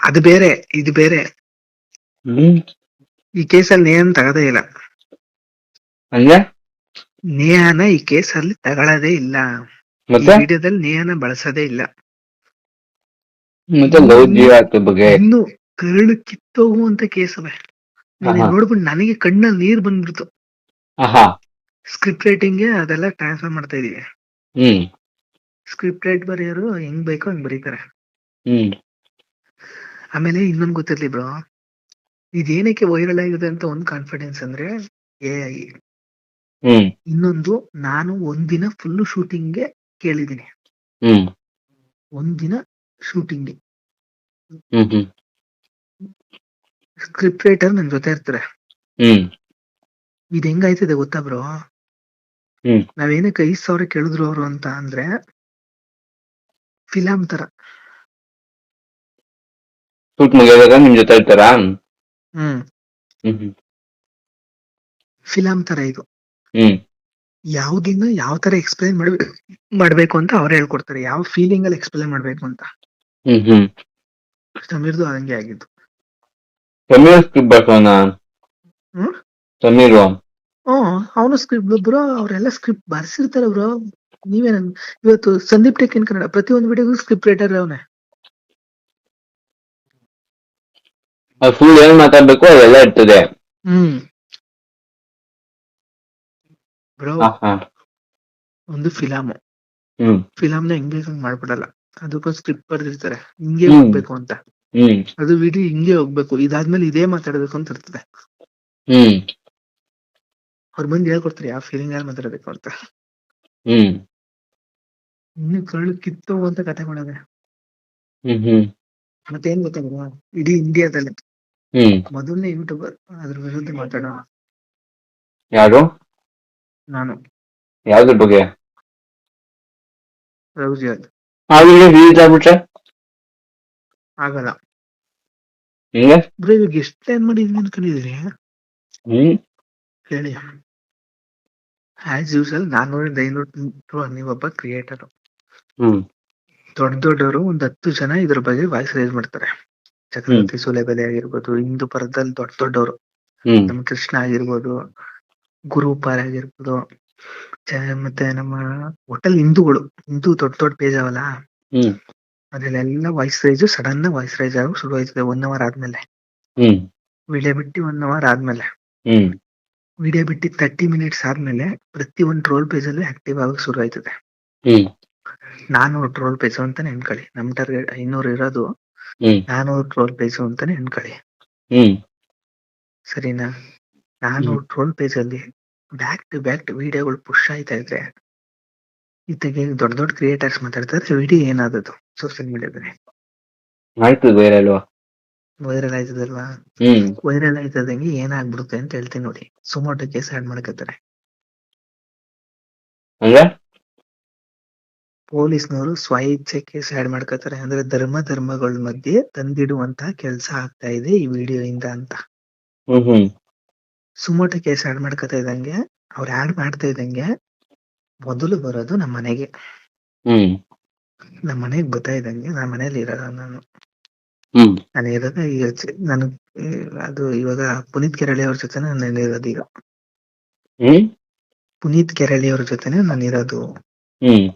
[SPEAKER 1] ಅದು ಬೇರೆ, ಇದು ಬೇರೆ.
[SPEAKER 2] ಹ್ಮ್
[SPEAKER 1] ಈ ಕೇಸಲ್ಲಿ ನೇಹನ್ ತಗದೇ ಇಲ್ಲ.
[SPEAKER 2] ಅಂದ್ರೆ
[SPEAKER 1] ನೇಹನ ಈ ಕೇಸಲ್ಲಿ ತಗೊಳ್ಳೋದೇ ಇಲ್ಲ. ಈ
[SPEAKER 2] ಮತ್ತೆ
[SPEAKER 1] ವಿಡಿಯೋದಲ್ಲಿ ನೇಹನ ಬಳಸೋದೇ ಇಲ್ಲ.
[SPEAKER 2] ಮತ್ತೆ ಲವ್
[SPEAKER 1] ಇನ್ನು
[SPEAKER 2] ಜಿಹಾದ್ ಬಗ್ಗೆ
[SPEAKER 1] ಇನ್ನು ಕರಳು ಕಿತ್ತೋಗುವಂತ ಕೇಸವೆ. ನೀನ್
[SPEAKER 2] ಆಹಾ
[SPEAKER 1] ನೋಡ್ಬಿಟ್ಟು ನನಗೆ ಕಣ್ಣಲ್ಲಿ ನೀರ್ ಬಂದ್ಬಿಡ್ತು.
[SPEAKER 2] ಆಹಾ
[SPEAKER 1] ಸ್ಕ್ರಿಪ್ಟ್ ರೈಟಿಂಗ್ಗೆ ಅದೆಲ್ಲ ಟ್ರಾನ್ಸ್ಫರ್ ಮಾಡ್ತಾ ಇದೀವಿ.
[SPEAKER 2] ಹ್ಮ್
[SPEAKER 1] ಸ್ಕ್ರಿಪ್ಟ್ ರೈಟ್ ಬರೆಯೋರು ಹೆಂಗ್ ಬೇಕೋ ಹಂಗ್ ಬರೀತಾರೆ.
[SPEAKER 2] ಹ್ಮ್
[SPEAKER 1] ಆಮೇಲೆ ಇನ್ನೊಂದ್ ಗೊತ್ತಿರ್ಲಿ ಬ್ರೋ, ಇದೇನಕ್ಕೆ ವೈರಲ್ ಆಗಿದೆ ಅಂತ ಒಂದ್ ಕಾನ್ಫಿಡೆನ್ಸ್ ಅಂದ್ರೆ AI.
[SPEAKER 2] ಹ್ಮ್
[SPEAKER 1] ಇನ್ನೊಂದು, ನಾನು ಒಂದಿನ ಫುಲ್ ಶೂಟಿಂಗ್ಗೆ ಕೇಳಿದೀನಿ.
[SPEAKER 2] ಹ್ಮ್
[SPEAKER 1] ಒಂದಿನ ಶೂಟಿಂಗ್ಗೆ
[SPEAKER 2] ಹ್ಮ್ ಹ್ಮ್
[SPEAKER 1] ಸ್ಕ್ರಿಪ್ಟ್ ರೈಟರ್ ನನ್ ಜೊತೆ ಇರ್ತಾರೆ.
[SPEAKER 2] ಹ್ಮ್
[SPEAKER 1] ಇದ್ ಹೆಂಗಾಯ್ತದೆ ಗೊತ್ತಾ ಬ್ರೋ?
[SPEAKER 2] ಹ್ಮ್
[SPEAKER 1] ನಾವೇನಕ್ಕೆ 5,000 ಕೇಳಿದ್ರು ಅವರು ಅಂತ ಅಂದ್ರೆ, ಫಿಲಂ ತರ.
[SPEAKER 2] ಶೂಟ್ ಮುಗಿಯೋದಾಗ ನಿಮ್ ಜೊತೆ ಇರ್ತಾರಾ?
[SPEAKER 1] ಹ್ಮ್
[SPEAKER 2] ಹ್ಮ್ ಹ್ಮ್
[SPEAKER 1] ಫಿಲಂ ತರ ಇದು.
[SPEAKER 2] ಹ್ಮ್
[SPEAKER 1] ಯಾವ್ದನ್ನ ಯಾವ ತರ ಎಕ್ಸ್ಪ್ಲೈನ್ ಮಾಡ್ಬೇಕು ಅಂತ ಅವ್ರು ಹೇಳ್ಕೊಡ್ತಾರೆ, ಯಾವ ಫೀಲಿಂಗ್ ಅಲ್ಲಿ ಎಕ್ಸ್ಪ್ಲೈನ್ ಮಾಡ್ಬೇಕು ಅಂತ.
[SPEAKER 2] ಹ್ಮ್ ಹ್ಮ್
[SPEAKER 1] ಸಮೀರ್ದು ಹಂಗೆ ಆಗಿದ್ದು.
[SPEAKER 2] ಸಮೀರ್ ಸ್ಕ್ರಿಪ್ಟ್ ಬರ್ಸೋಣ.
[SPEAKER 1] ಹ್ಮ್
[SPEAKER 2] ಸಮೀರು
[SPEAKER 1] ಅವನು ಸ್ಕ್ರಿಪ್ಟ್ ಬ್ರೋ, ಅವರೆಲ್ಲ ಸ್ಕ್ರಿಪ್ಟ್ ಬರ್ಸಿರ್ತಾರೆ ಬ್ರೋ. ನೀವೇನ ಇವತ್ತು ಸಂದೀಪ್ ಟೆಕ್ ಇನ್ ಕನ್ನಡ ಪ್ರತಿಯೊಂದು ವಿಡಿಯೋಗೂ ಸ್ಕ್ರಿಪ್ಟ್ ರೈಟರ್ ಅವನೇ.
[SPEAKER 2] ಫುಲ್ ಏನ್ ಮಾತಾಡ್ಬೇಕು ಅದೆಲ್ಲ ಇರ್ತದೆ.
[SPEAKER 1] ಹ್ಮ್ ಬ್ರೋ,
[SPEAKER 2] ಹಾ
[SPEAKER 1] ಒಂದು
[SPEAKER 2] ಹ್ಮ್
[SPEAKER 1] ಫಿಲಂನ ಹೆಂಗ್ ಬೇಕಂಗ್ ಮಾಡ್ಬಿಡಲ್ಲ. ಅದಕ್ಕೊಂದು ಸ್ಕ್ರಿಪ್ಟ್ ಬರ್ದಿರ್ತಾರೆ, ಹಿಂಗೆ
[SPEAKER 2] ಹ್ಮ್
[SPEAKER 1] ಹೋಗ್ಬೇಕು ಅಂತ.
[SPEAKER 2] ಹ್ಮ್
[SPEAKER 1] ಅದು ವಿಡಿಯೋ ಹಿಂಗೆ ಹೋಗ್ಬೇಕು, ಇದಾದ್ಮೇಲೆ ಇದೇ ಮಾತಾಡ್ಬೇಕು ಅಂತ ಇರ್ತದೆ.
[SPEAKER 2] ಹ್ಮ್
[SPEAKER 1] ಅವ್ರು ಬಂದು ಹೇಳ್ಕೊಡ್ತಾರೆ ಯಾವ ಫೀಲಿಂಗ್ ಅಲ್ಲಿ ಮಾತಾಡ್ಬೇಕು ಅಂತ.
[SPEAKER 2] ಹ್ಮ್
[SPEAKER 1] ಇನ್ನು ಕಳ್ಳು ಕಿತ್ತು ಅಂತ ಕತೆ ಮಾಡೋದೆ.
[SPEAKER 2] ಹ್ಮ್ ಹ್ಮ್
[SPEAKER 1] ಮತ್ತೇನ್ ಗೊತ್ತಾ, ಇಡೀ ಇಂಡಿಯಾದಲ್ಲಿ
[SPEAKER 2] ಹ್ಮ್
[SPEAKER 1] ಮೊದಲನೇ ಯೂಟ್ಯೂಬರ್ ಅದ್ರ ವಿರುದ್ಧ ಮಾತಾಡೋಣ
[SPEAKER 2] ಯಾರು?
[SPEAKER 1] ನಾನು.
[SPEAKER 2] ಯಾವ್ದ್ರ ಬಗ್ಗೆ?
[SPEAKER 1] ಲವ್ ಜಿಹಾದ್.
[SPEAKER 2] ಆ ವಿಡಿಯೋ ರಿಲೀಸ್ ಆಗ್ಬಿಟ್ರೆ
[SPEAKER 1] ಆಗಲ್ಲ
[SPEAKER 2] ಹಿಂಗೆ?
[SPEAKER 1] ಬ್ರೋ. ಇವಾಗ ಎಷ್ಟು ಪ್ಲಾನ್ ಮಾಡಿದೀನಿ ಅನ್ಕೊಂಡಿದೀರಿ
[SPEAKER 2] ಹ್ಮ್
[SPEAKER 1] ಹೇಳಿ? ಆಸ್ ಯೂಸಲ್ 400-500 ನೀವೊಬ್ಬ ಕ್ರಿಯೇಟರ್.
[SPEAKER 2] ಹ್ಮ್
[SPEAKER 1] ದೊಡ್ಡವರು ಒಂದ್ 10 ಜನ ಇದ್ರ ಬಗ್ಗೆ ವಾಯ್ಸ್ ರೈಸ್ ಮಾಡ್ತಾರೆ.
[SPEAKER 2] ಹ್ಮ್
[SPEAKER 1] ಚಕ್ರವರ್ತಿ ಸೂಲೆಬೆಲೆ ಆಗಿರ್ಬೋದು, ಹಿಂದೂ ಪರದಲ್ಲಿ ದೊಡ್ಡವರು,
[SPEAKER 2] ಹ್ಮ್
[SPEAKER 1] ನಮ್ಮ ಕೃಷ್ಣ ಆಗಿರ್ಬೋದು, ಗುರುಪಾಲ್ ಆಗಿರ್ಬೋದು, ಮತ್ತೆ ನಮ್ಮ ಒಟ್ಟಲ್ಲಿ ಹಿಂದೂ ದೊಡ್ಡ ಪೇಜ್ ಅವಲ್ಲ,
[SPEAKER 2] ಹ್ಮ್
[SPEAKER 1] ಅದ್ರಲ್ಲೆಲ್ಲ voice rice sudden voice rice ಆಗಿ ಶುರು ಆಯ್ತದೆ 1 hour ಆದ್ಮೇಲೆ.
[SPEAKER 2] ಹ್ಮ್
[SPEAKER 1] ವಿಡಿಯೋ ಬಿಟ್ಟು 1 hour ಆದ್ಮೇಲೆ.
[SPEAKER 2] ಹ್ಮ್
[SPEAKER 1] ವಿಡಿಯೋ ಬಿಟ್ಟು 30 ಮಿನಿಟ್ಸ್ ಆದ್ಮೇಲೆ ಪ್ರತಿ ಒಂದು ಟ್ರೋಲ್ ಪೇಜ್ ಅಲ್ಲೂ ಆಕ್ಟಿವ್ ಆಗಕ್ಕೆ ಶುರು ಆಯ್ತದೆ.
[SPEAKER 2] ಹ್ಮ್
[SPEAKER 1] 400 ಟ್ರೋಲ್ ಪೇಜ್ ಅಂತಾನೆ ಅನ್ಕೊಳ್ಳಿ. ನಮ್ ಟಾರ್ಗೆಟ್ 500 ಇರೋದು
[SPEAKER 2] ಹ್ಮ್
[SPEAKER 1] 400 ಟ್ರೋಲ್ ಪೇಜ್ ಅಂತಾನೆ ಅನ್ಕೊಳ್ಳಿ.
[SPEAKER 2] ಹ್ಮ್
[SPEAKER 1] ಸರಿನಾ? 400 ಟ್ರೋಲ್ ಪೇಜ್ ಅಲ್ಲಿ ಬ್ಯಾಕ್ ಟು ಬ್ಯಾಕ್ ವಿಡಿಯೋಗಳು ಪುಷ್ ಆಯ್ತಾ ಇದ್ರೆ ಇತ್ತಿಗೆ ದೊಡ್ಡ ದೊಡ್ಡ ಕ್ರಿಯೇಟರ್ಸ್ ಮಾತಾಡ್ತಾರೆ ವಿಡಿಯೋ ಏನಾದದು ಸೋಷಿಯಲ್ ಮೀಡಿಯಾದಲ್ಲಿ
[SPEAKER 2] ಆಯ್ತು ಬೇರೆ ಅಲ್ವಾ.
[SPEAKER 1] ವೈರಲ್ ಆಯ್ತದಲ್ವಾ?
[SPEAKER 2] ಹ್ಮ್
[SPEAKER 1] ವೈರಲ್ ಆಯ್ತದಂಗೆ ಏನಾಗ್ಬಿಡುತ್ತೆ ಅಂತ ಹೇಳ್ತೀನಿ ನೋಡಿ. ಸುಮೋಟೋ ಕೇಸ್ ಆಡ್ ಮಾಡ್ಕೊತಾರೆ.
[SPEAKER 2] ಅಂದ್ರೆ
[SPEAKER 1] ಪೊಲೀಸ್ನವರು ಸ್ವ ಇಚ್ಛೆ ಕೇಸ್ ಆಡ್ ಮಾಡ್ಕೊತಾರೆ. ಅಂದ್ರೆ ಧರ್ಮಗಳ ಮಧ್ಯೆ ತಂದಿಡುವಂತಹ ಕೆಲಸ ಆಗ್ತಾ ಇದೆ ಈ ವಿಡಿಯೋ ಇಂದ ಅಂತ.
[SPEAKER 2] ಹ್ಮ್
[SPEAKER 1] ಸುಮೋಟೋ ಕೇಸ್ ಆಡ್ ಮಾಡ್ಕೊತಾ ಇದ್ದಂಗೆ ಅವ್ರು ಆಡ್ ಮಾಡ್ತಾ ಇದ್ದಂಗೆ ಮೊದಲು ಬರೋದು ನಮ್ಮ ಮನೆಗೆ.
[SPEAKER 2] ಹ್ಮ್
[SPEAKER 1] ನಮ್ಮ ಮನೆಗೆ ಬರ್ತಾ ಇದ್ದಂಗೆ ನಮ್ಮ ಮನೇಲಿ ಇರೋದು ನಾನು.
[SPEAKER 2] ಹ್ಮ್
[SPEAKER 1] ನಾನು ಇರೋದ ಈಗ ನಾನು ಅದು ಇವಾಗ ಪುನೀತ್ ಕೆರಳಿ ಅವ್ರ ಜೊತೆ ನಾನು ಇರೋದು ಈಗ.
[SPEAKER 2] ಹ್ಮ್
[SPEAKER 1] ಪುನೀತ್ ಕೆರಳಿ ಅವ್ರ ಜೊತೆನೆ ನಾನು ಇರೋದು.
[SPEAKER 2] ಹ್ಮ್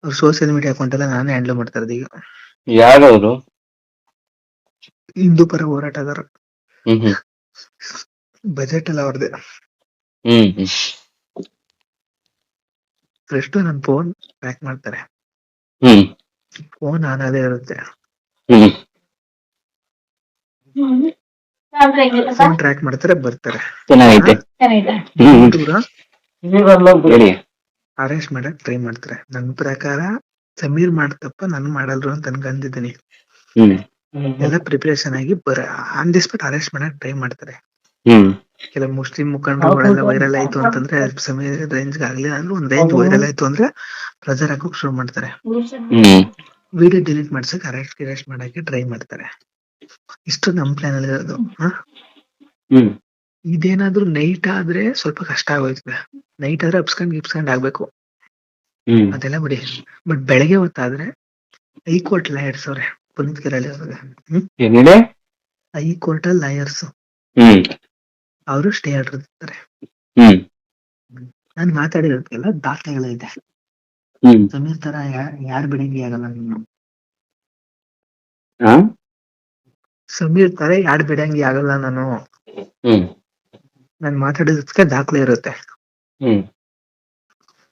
[SPEAKER 1] ಅವ್ರ ಸೋಷಿಯಲ್ ಮೀಡಿಯಾ ಅಕೌಂಟ್ ಎಲ್ಲ ನಾನೇ ಹ್ಯಾಂಡಲ್ ಮಾಡ್ತಾ ಇರೋದು ಈಗ.
[SPEAKER 2] ಯಾರವರು?
[SPEAKER 1] ಹಿಂದೂ ಪರ ಹೋರಾಟಗಾರ.
[SPEAKER 2] ಹ್ಮ್ ಹ್ಮ್
[SPEAKER 1] ಬಜೆಟ್ ಎಲ್ಲ ಅವ್ರದ್ದೇ.
[SPEAKER 2] ಹ್ಮ್ ಹ್ಮ್
[SPEAKER 1] ಫಸ್ಟ್ ನನ್ನ ಫೋನ್ ಟ್ರ್ಯಾಕ್ ಮಾಡ್ತಾರೆ.
[SPEAKER 2] ಹ್ಮ್
[SPEAKER 1] ಫೋನ್ ಆನ್ ಆಗೇ ಇರುತ್ತೆ.
[SPEAKER 2] ಹ್ಮ್
[SPEAKER 1] ಫೋನ್ ಟ್ರ್ಯಾಕ್ ಮಾಡ್ತಾರೆ, ಬರ್ತಾರೆ.
[SPEAKER 2] ಚೆನ್ನಾಗೈತೆ. ಹ್ಮ್ ಹೇಳಿ.
[SPEAKER 1] ಅರೆಸ್ಟ್ ಮಾಡಕ್ ಟ್ರೈ ಮಾಡ್ತಾರೆ. ನನ್ನ ಪ್ರಕಾರ ಸಮೀರ್ ಮಾಡ್ತಪ್ಪ ನಾನು ಮಾಡಲ್ರು ಅಂತ ಅನ್ಕೊಂಡಿದ್ದೀನಿ.
[SPEAKER 2] ಹ್ಮ್
[SPEAKER 1] ಎಲ್ಲ ಪ್ರಿಪರೇಷನ್ ಆಗಿ ಆನ್ ದಿ ಸ್ಪಾಟ್ ಅರೆಸ್ಟ್ ಮಾಡಕ್ ಟ್ರೈ ಮಾಡ್ತಾರೆ.
[SPEAKER 2] ಹ್ಮ್
[SPEAKER 1] ಕೆಲವು ಮುಸ್ಲಿಂ ಮುಖಂಡರುಗಳೆಲ್ಲ ವೈರಲ್ ಆಯ್ತು ಅಂತಂದ್ರೆ ಸಮೀರ್ ರೇಂಜ್ ಆಗ್ಲಿಲ್ಲ ಅಂದ್ರೆ ಒಂದ್ ರೇಂಜ್ ವೈರಲ್ ಆಯ್ತು ಅಂದ್ರೆ ಪ್ರೆಜರ್ ಹಾಕೋಕ್ ಶುರು ಮಾಡ್ತಾರೆ.
[SPEAKER 2] ಹ್ಮ್
[SPEAKER 1] ವಿಡಿಯೋ ಡಿಲೀಟ್ ಮಾಡ್ಸಕ್ ಅರೆಸ್ಟ್ ಮಾಡಕ್ಕೆ ಟ್ರೈ ಮಾಡ್ತಾರೆ. ಇಷ್ಟು ನಮ್ ಪ್ಲಾನ್ ಅಲ್ಲಿ ಇರೋದು.
[SPEAKER 2] ಹ್ಮ್
[SPEAKER 1] ಇದೇನಾದ್ರೂ ನೈಟ್ ಆದ್ರೆ ಸ್ವಲ್ಪ ಕಷ್ಟ ಆಗೋಯ್ತದೆ. ನೈಟ್ ಆದ್ರೆ ಗಿಪ್ಸ್ಕೊಂಡ್ ಆಗ್ಬೇಕು,
[SPEAKER 2] ಹ್ಮ್
[SPEAKER 1] ಅದೆಲ್ಲ ಬಿಡಿ. ಬಟ್ ಬೆಳಗ್ಗೆ ಹೊತ್ತಾದ್ರೆ ಹೈಕೋರ್ಟ್ ಲಾಯರ್ಸ್ ಅವ್ರೆ ಪುನೀತ್ ಕೆರಳಿ ಅವ್ರಿಗೆ.
[SPEAKER 2] ಏನಿದೆ?
[SPEAKER 1] ಹೈಕೋರ್ಟ್ ಅಲ್ಲಿ ಲಾಯರ್ಸ್
[SPEAKER 2] ಹ್ಮ್
[SPEAKER 1] ಅವರು ಸ್ಟೇ ಆರ್ಡರ್ ಇರ್ತಾರೆ.
[SPEAKER 2] ಹ್ಮ್
[SPEAKER 1] ನಾನು ಮಾತಾಡಿರೋದಕ್ಕೆಲ್ಲ ದಾಖಲೆಗಳಿದೆ.
[SPEAKER 2] ಹ್ಮ್
[SPEAKER 1] ಸಮೀರ್ ತರ ಯಾರು ಬಿಡಂಗಿ ಆಗಲ್ಲ ನೀನು.
[SPEAKER 2] ಹಾ
[SPEAKER 1] ಸಮೀರ್ ತರ ಯಾರು ಬಿಡಂಗಿ ಆಗಲ್ಲ ನಾನು.
[SPEAKER 2] ಹ್ಮ್
[SPEAKER 1] ನಾನು ಮಾತಾಡಿದಕ್ಕೆ ದಾಖಲೆ ಇರುತ್ತೆ.
[SPEAKER 2] ಹ್ಮ್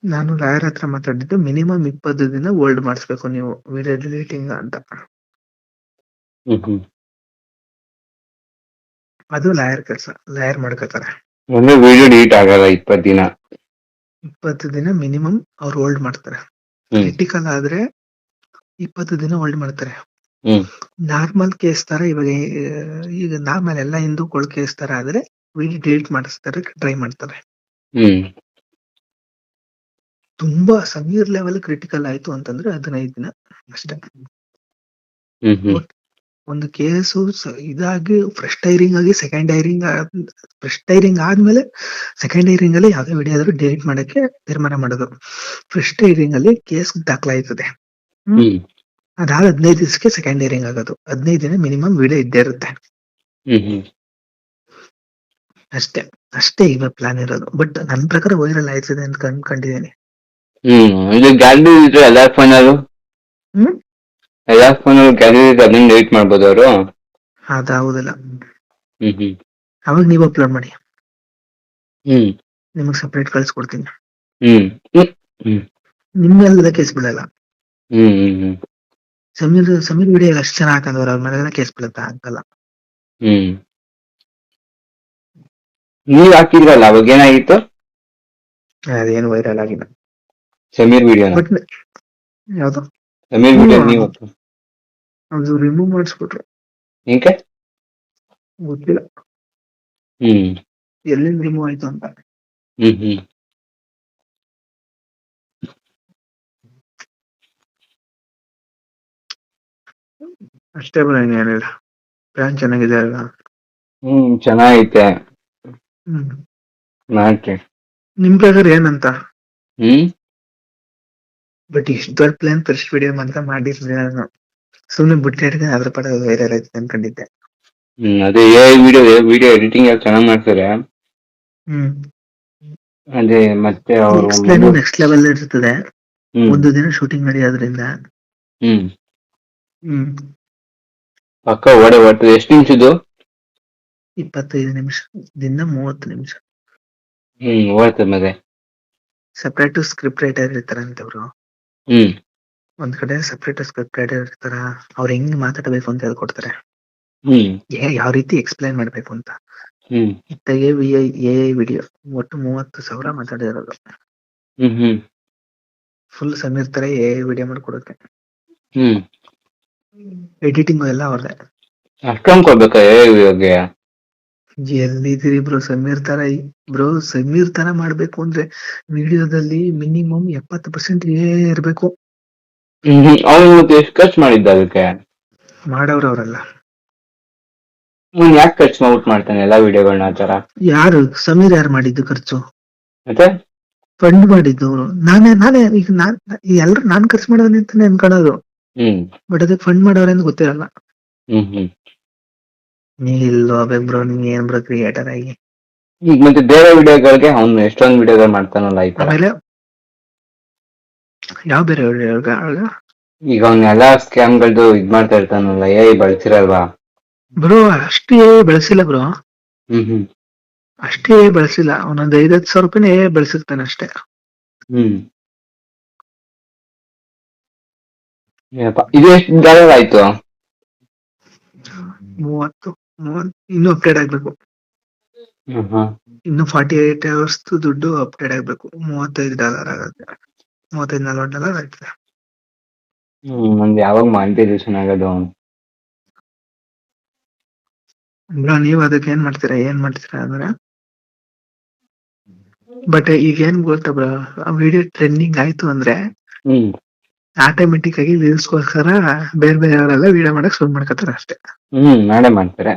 [SPEAKER 1] ನಾನು ಲಾಯರ್ ಹತ್ರ ಮಾತಾಡಿದ್ದು ಮಿನಿಮಮ್ 20 ದಿನ ಹೋಲ್ಡ್ ಮಾಡಿಸ್ಬೇಕು ನೀವು ವಿಡಿಯೋ ಡಿಲೀಟಿಂಗ್ ಅಂತ.
[SPEAKER 2] ಹ್ಮ್ ಹ್ಮ್
[SPEAKER 1] ಅದು ಲಾಯರ್ ಕೆಲಸ, ಲಾಯರ್ ಮಾಡ್ಕೋತಾರೆ.
[SPEAKER 2] ಒಂದು ವಿಡಿಯೋ ಡಿಲೀಟ್ ಆಗಲ್ಲ 20 ದಿನ.
[SPEAKER 1] 20 ದಿನ ಮಿನಿಮಮ್ ಅವ್ರು ಹೋಲ್ಡ್ ಮಾಡ್ತಾರೆ.
[SPEAKER 2] ಹ್ಮ್
[SPEAKER 1] ಕ್ರಿಟಿಕಲ್ ಆದ್ರೆ 20 ದಿನ ಹೋಲ್ಡ್ ಮಾಡ್ತಾರೆ.
[SPEAKER 2] ಹ್ಮ್
[SPEAKER 1] ನಾರ್ಮಲ್ ಕೇಸ್ ತರ ಇವಾಗ ಈಗ ನಾರ್ಮಲ್ ಎಲ್ಲ ಹಿಂದೂಗಳು ಕೇಸ್ ತರ ಆದ್ರೆ ವಿಡಿಯೋ ಡಿಲೀಟ್ ಮಾಡಿಸ್ತಾರೆ, ಟ್ರೈ ಮಾಡ್ತಾರೆ.
[SPEAKER 2] ಹ್ಮ್
[SPEAKER 1] ತುಂಬಾ ಸಮೀರ್ ಲೆವೆಲ್ ಕ್ರಿಟಿಕಲ್ ಆಯ್ತು ಅಂತಂದ್ರೆ 15 ದಿನ ಅಷ್ಟೇ.
[SPEAKER 2] ಹ್ಮ್ ಹ್ಮ್
[SPEAKER 1] ಒಂದು ಕೇಸು ಇದಾಗಿ ಫಸ್ಟ್ ಹೈರಿಂಗ್ ಆಗಿ ಸೆಕೆಂಡ್ ಹೈರಿಂಗ್ ಆದ್ಮೇಲೆ ಸೆಕೆಂಡ್ ಹೈರಿಂಗ್ ಅಲ್ಲಿ ಯಾವ್ದೇ ವಿಡಿಯೋ ಆದ್ರೂ ಡಿಲೀಟ್ ಮಾಡಕ್ಕೆ ತೀರ್ಮಾನ ಮಾಡೋದು. ಫಸ್ಟ್ ಹೈರಿಂಗ್ ಅಲ್ಲಿ ಕೇಸ್ ದಾಖಲಾಯ್ತದೆ.
[SPEAKER 2] ಹ್ಮ್
[SPEAKER 1] ಅದಾದ 15 ದಿವಸಕ್ಕೆ ಸೆಕೆಂಡ್ ಹೈರಿಂಗ್ ಆಗೋದು. 15 ದಿನ ಮಿನಿಮಮ್ ವಿಡಿಯೋ ಇದ್ದೇ ಇರುತ್ತೆ.
[SPEAKER 2] ಹ್ಮ್
[SPEAKER 1] ಅಷ್ಟೇ ಇವಾಗ ಪ್ಲಾನ್ ಇರೋದು. ಬಟ್ ನನ್ ಪ್ರಕಾರ ವೈರಲ್ ಆಯ್ತದೆ ಅಂತ ಅನ್ಕೊಂಡಿದ್ದೀನಿ.
[SPEAKER 2] ಇದು ಗ್ಯಾಲರಿ ಇದ್ರೆ ಎಲ್ಲಾರ್ ಫೋನಲ್ಲೂ ಗ್ಯಾಲರಿ ಅದನ್ನ ಡಿಲೀಟ್ ಮಾಡ್ಬೋದು ಅವರು.
[SPEAKER 1] ಅದಾವುದಿಲ್ಲ.
[SPEAKER 2] ಹ್ಮ್
[SPEAKER 1] ಅವಾಗ ನೀವು ಅಪ್ಲೋಡ್ ಮಾಡಿ,
[SPEAKER 2] ಹ್ಮ್
[SPEAKER 1] ನಿಮಗ್ ಸಪ್ರೇಟ್ ಕಳ್ಸ್ಕೊಡ್ತೀನಿ.
[SPEAKER 2] ಹ್ಮ್ ಹ್ಮ್
[SPEAKER 1] ನಿಮ್ಗೆಲ್ಲ ಕೇಸ್ ಬಿಡಲ್ಲ.
[SPEAKER 2] ಹ್ಮ್ ಹ್ಮ್
[SPEAKER 1] ಸಮೀರ್ ವಿಡಿಯೋ ಅಷ್ಟು ಚೆನ್ನಾಗಿ ಹಾಕಂದವ್ರು ಅವ್ರ ಮನೆಲ್ಲ ಕೇಸ್ ಬೀಳುತ್ತಾ ಅಂತಲ್ಲ.
[SPEAKER 2] ಹ್ಮ್ ನೀವ್ ಹಾಕಿದ್ರಲ್ಲ ಅವಾಗ ಏನಾಗಿತ್ತು?
[SPEAKER 1] ಅದೇನು ವೈರಲ್ ಆಗಿಲ್ಲ.
[SPEAKER 2] ಸಮೀರ್ ವಿಡಿಯೋನ?
[SPEAKER 1] ಬಟ್ ಯಾವ್ದು
[SPEAKER 2] ಸಮೀರ್ ವಿಡಿಯೋ ನೀವು
[SPEAKER 1] ಅದು ರಿಮೂವ್ ಮಾಡಿಸ್ಬಿಟ್ರು.
[SPEAKER 2] ಏಕೆ
[SPEAKER 1] ಗೊತ್ತಿಲ್ಲ
[SPEAKER 2] ಹ್ಮ್
[SPEAKER 1] ಎಲ್ಲಿಂದ ರಿಮೂವ್ ಆಯ್ತು ಅಂತ.
[SPEAKER 2] ಹ್ಮ್
[SPEAKER 1] ಅಷ್ಟೇ ಬರ ಏನಿಲ್ಲ. ಪ್ಲಾನ್ ಚೆನ್ನಾಗಿದೆ ಅಲ್ಲ.
[SPEAKER 2] ಚೆನ್ನಾಗೈತೆ.
[SPEAKER 1] ಹ್ಮ್
[SPEAKER 2] ನಾಕೆ
[SPEAKER 1] ನಿಮ್ ಪ್ರಕಾರ ಏನಂತ?
[SPEAKER 2] ಹ್ಮ್
[SPEAKER 1] ಬಟ್ ಇಷ್ಟು ದೊಡ್ಡ ಪ್ಲಾನ್ ಫಸ್ಟ್ ವಿಡಿಯೋ ಮಾತ್ರ ಮಾಡಿರ್ಲಿಲ್ಲ ನಾನು. ಸುಮ್ನೆ ಬಿಟ್ಟಿಡ್ಕೊಂಡು ಅದ್ರ ಪಡ ವೈರಲ್ ಆಯ್ತು ಅನ್ಕೊಂಡಿದ್ದೆ.
[SPEAKER 2] ಅದೇ ವಿಡಿಯೋ ಎಡಿಟಿಂಗ್ ಎಲ್ಲ ಚೆನ್ನಾಗಿ ಮಾಡ್ತಾರೆ. ಅದೇ ಮತ್ತೆ ಅವರು
[SPEAKER 1] ನೆಕ್ಸ್ಟ್ ಲೆವೆಲ್ ಇರ್ತದೆ. ಒಂದು ದಿನ ಶೂಟಿಂಗ್ ನಡೆಯೋದ್ರಿಂದ
[SPEAKER 2] ಪಕ್ಕ ಓಡೇ ಬರ್ತದೆ. ಎಷ್ಟು ನಿಮಿಷದ್ದು?
[SPEAKER 1] 25 ನಿಮಿಷ ದಿನ 30 ನಿಮಿಷ.
[SPEAKER 2] ಹೋಯ್ತು ಮತ್ತೆ.
[SPEAKER 1] ಸೆಪರೇಟ್ ಸ್ಕ್ರಿಪ್ಟ್ ರೈಟರ್ ಇರ್ತಾರಂತೆ ಅವರು. ಒಂದ್ ಕಡೆ ಸೆಪರೇಟ್ ಸ್ಕ್ರಿಪ್ಟ್ ರೈಟರ್ ಇರ್ತಾರ. ಅವ್ರು ಹೆಂಗ್ ಮಾತಾಡಬೇಕು ಅಂತ ಹೇಳ್ಕೊಡ್ತಾರೆ. ಯಾವ ರೀತಿ ಎಕ್ಸ್ಪ್ಲೈನ್ ಮಾಡ್ಬೇಕು ಅಂತ. ಇತ್ತಾಗೆ ಎ ವಿಡಿಯೋ ಒಟ್ಟು 30,000 ಮಾತಾಡಿರೋದು. ಫುಲ್ ಸಮೀರ್ ತರ ಎ ವಿಡಿಯೋ ಮಾಡ್ಕೊಡಕ್ಕೆ. ಎಡಿಟಿಂಗ್ ಎಲ್ಲ ಅವ್ರದೇ.
[SPEAKER 2] ಅಷ್ಟೊಂದ್ ಕೊಡ್ಬೇಕಾ ಇವಾಗ?
[SPEAKER 1] ಎಲ್ಲಿದ್ದೀರಿ ಬ್ರೋ ಸಮೀರ್ ತರ ಮಾಡ್ಬೇಕು ಅಂದ್ರೆ ವಿಡಿಯೋದಲ್ಲಿ ಮಿನಿಮಮ್ 70% ಇರ್ಬೇಕು.
[SPEAKER 2] ಅವ್ನು ಮತ್ತೆ ಎಷ್ಟು ಖರ್ಚು ಮಾಡಿದ್ದ ಅದಕ್ಕೆ?
[SPEAKER 1] ಮಾಡವ್ರ ಅವರೆಲ್ಲ.
[SPEAKER 2] ಯಾಕೆ ಖರ್ಚು ಮಾಡ್ತಾನೆ ಎಲ್ಲಾ ವಿಡಿಯೋಗಳನ್ನ ಆತರ?
[SPEAKER 1] ಯಾರು ಸಮೀರ್ ಯಾರು ಮಾಡಿದ್ದು ಖರ್ಚು?
[SPEAKER 2] ಮತ್ತೆ
[SPEAKER 1] ಫಂಡ್ ಮಾಡಿದ್ದು ಅವ್ರು. ನಾನೇ ಈಗ ಎಲ್ರು ನಾನ್ ಖರ್ಚು ಮಾಡೋದು ಅಂತಾನೆ ಅನ್ಕೊಳ್ಳೋದು. ಬಟ್ ಅದಕ್ಕೆ ಫಂಡ್ ಮಾಡೋರೆ ಅಂತ ಗೊತ್ತಿರಲ್ಲ. ನೀ ಇಲ್ಲೋ ಬ್ರೋ, ನೀ ಏನ್ ಬ್ರೋ ಕ್ರಿಯೇಟರ್ ಆಗಿ.
[SPEAKER 2] ಈಗ ಮತ್ತೆ ಬೇರೆ ವಿಡಿಯೋಗಳಿಗೆ ಅವ್ನು ಎಷ್ಟೊಂದು ವಿಡಿಯೋಗಳು ಮಾಡ್ತಾನಲ್ಲ ಈ ತರ.
[SPEAKER 1] ಆಮೇಲೆ ಯಾವ ಬೇರೆ ವಿಡಿಯೋ?
[SPEAKER 2] ಈಗ ಅವ್ನ ಎಲ್ಲಾ ಸ್ಕ್ಯಾಮ್ಗಳದ್ದು ಇದ್ ಮಾಡ್ತಾ ಇರ್ತಾನಲ್ಲ, ಬಳಸಿರಲ್ವಾ
[SPEAKER 1] ಬ್ರೋ? ಅಷ್ಟೇ ಬೆಳೆಸಿಲ್ಲ ಬ್ರೋ. ಅಷ್ಟೇ ಬೆಳೆಸಿಲ್ಲ. ಒಂದೊಂದ್ 5,000 ರೂಪಾಯಿನೇ ಬೆಳೆಸಿರ್ತಾನೆ ಅಷ್ಟೇ.
[SPEAKER 2] ಇದು ಎಷ್ಟು ಡಾಲರ್ ಆಯ್ತು?
[SPEAKER 1] 30 ಇನ್ನೂ ಅಪ್ಡೇಟ್ ಆಗ್ಬೇಕು. ಇನ್ನು 48 hours ದುಡ್ಡು ಅಪ್ಡೇಟ್ ಆಗ್ಬೇಕು. $35 ಆಗುತ್ತೆ. $35-40 ಆಗ್ತದೆ.
[SPEAKER 2] ನಂದು ಯಾವಾಗ ಮಾನಿಟೈಸೇಷನ್ ಆಗೋದು?
[SPEAKER 1] ಬ್ರೋ ನೀವ್ ಅದಕ್ಕೆ ಏನ್ ಮಾಡ್ತೀರಾ ಅಂದ್ರೆ, ಬಟ್ ಈಗ ಏನ್ ಗೊತ್ತಾ ಬ್ರೋ, ಆ ವಿಡಿಯೋ ಟ್ರೆಂಡಿಂಗ್ ಆಯ್ತು ಅಂದ್ರೆ ಆಟೋಮೆಟಿಕ್ ಆಗಿ ವ್ಯೂಸ್ಗೋಸ್ಕರ ಬೇರೆ ಅವರೆಲ್ಲ ವಿಡಿಯೋ ಮಾಡಕ್ ಶುರು ಮಾಡ್ಕೊತಾರ ಅಷ್ಟೇ.
[SPEAKER 2] ಮಾಡೇ ಮಾಡ್ತಾರೆ.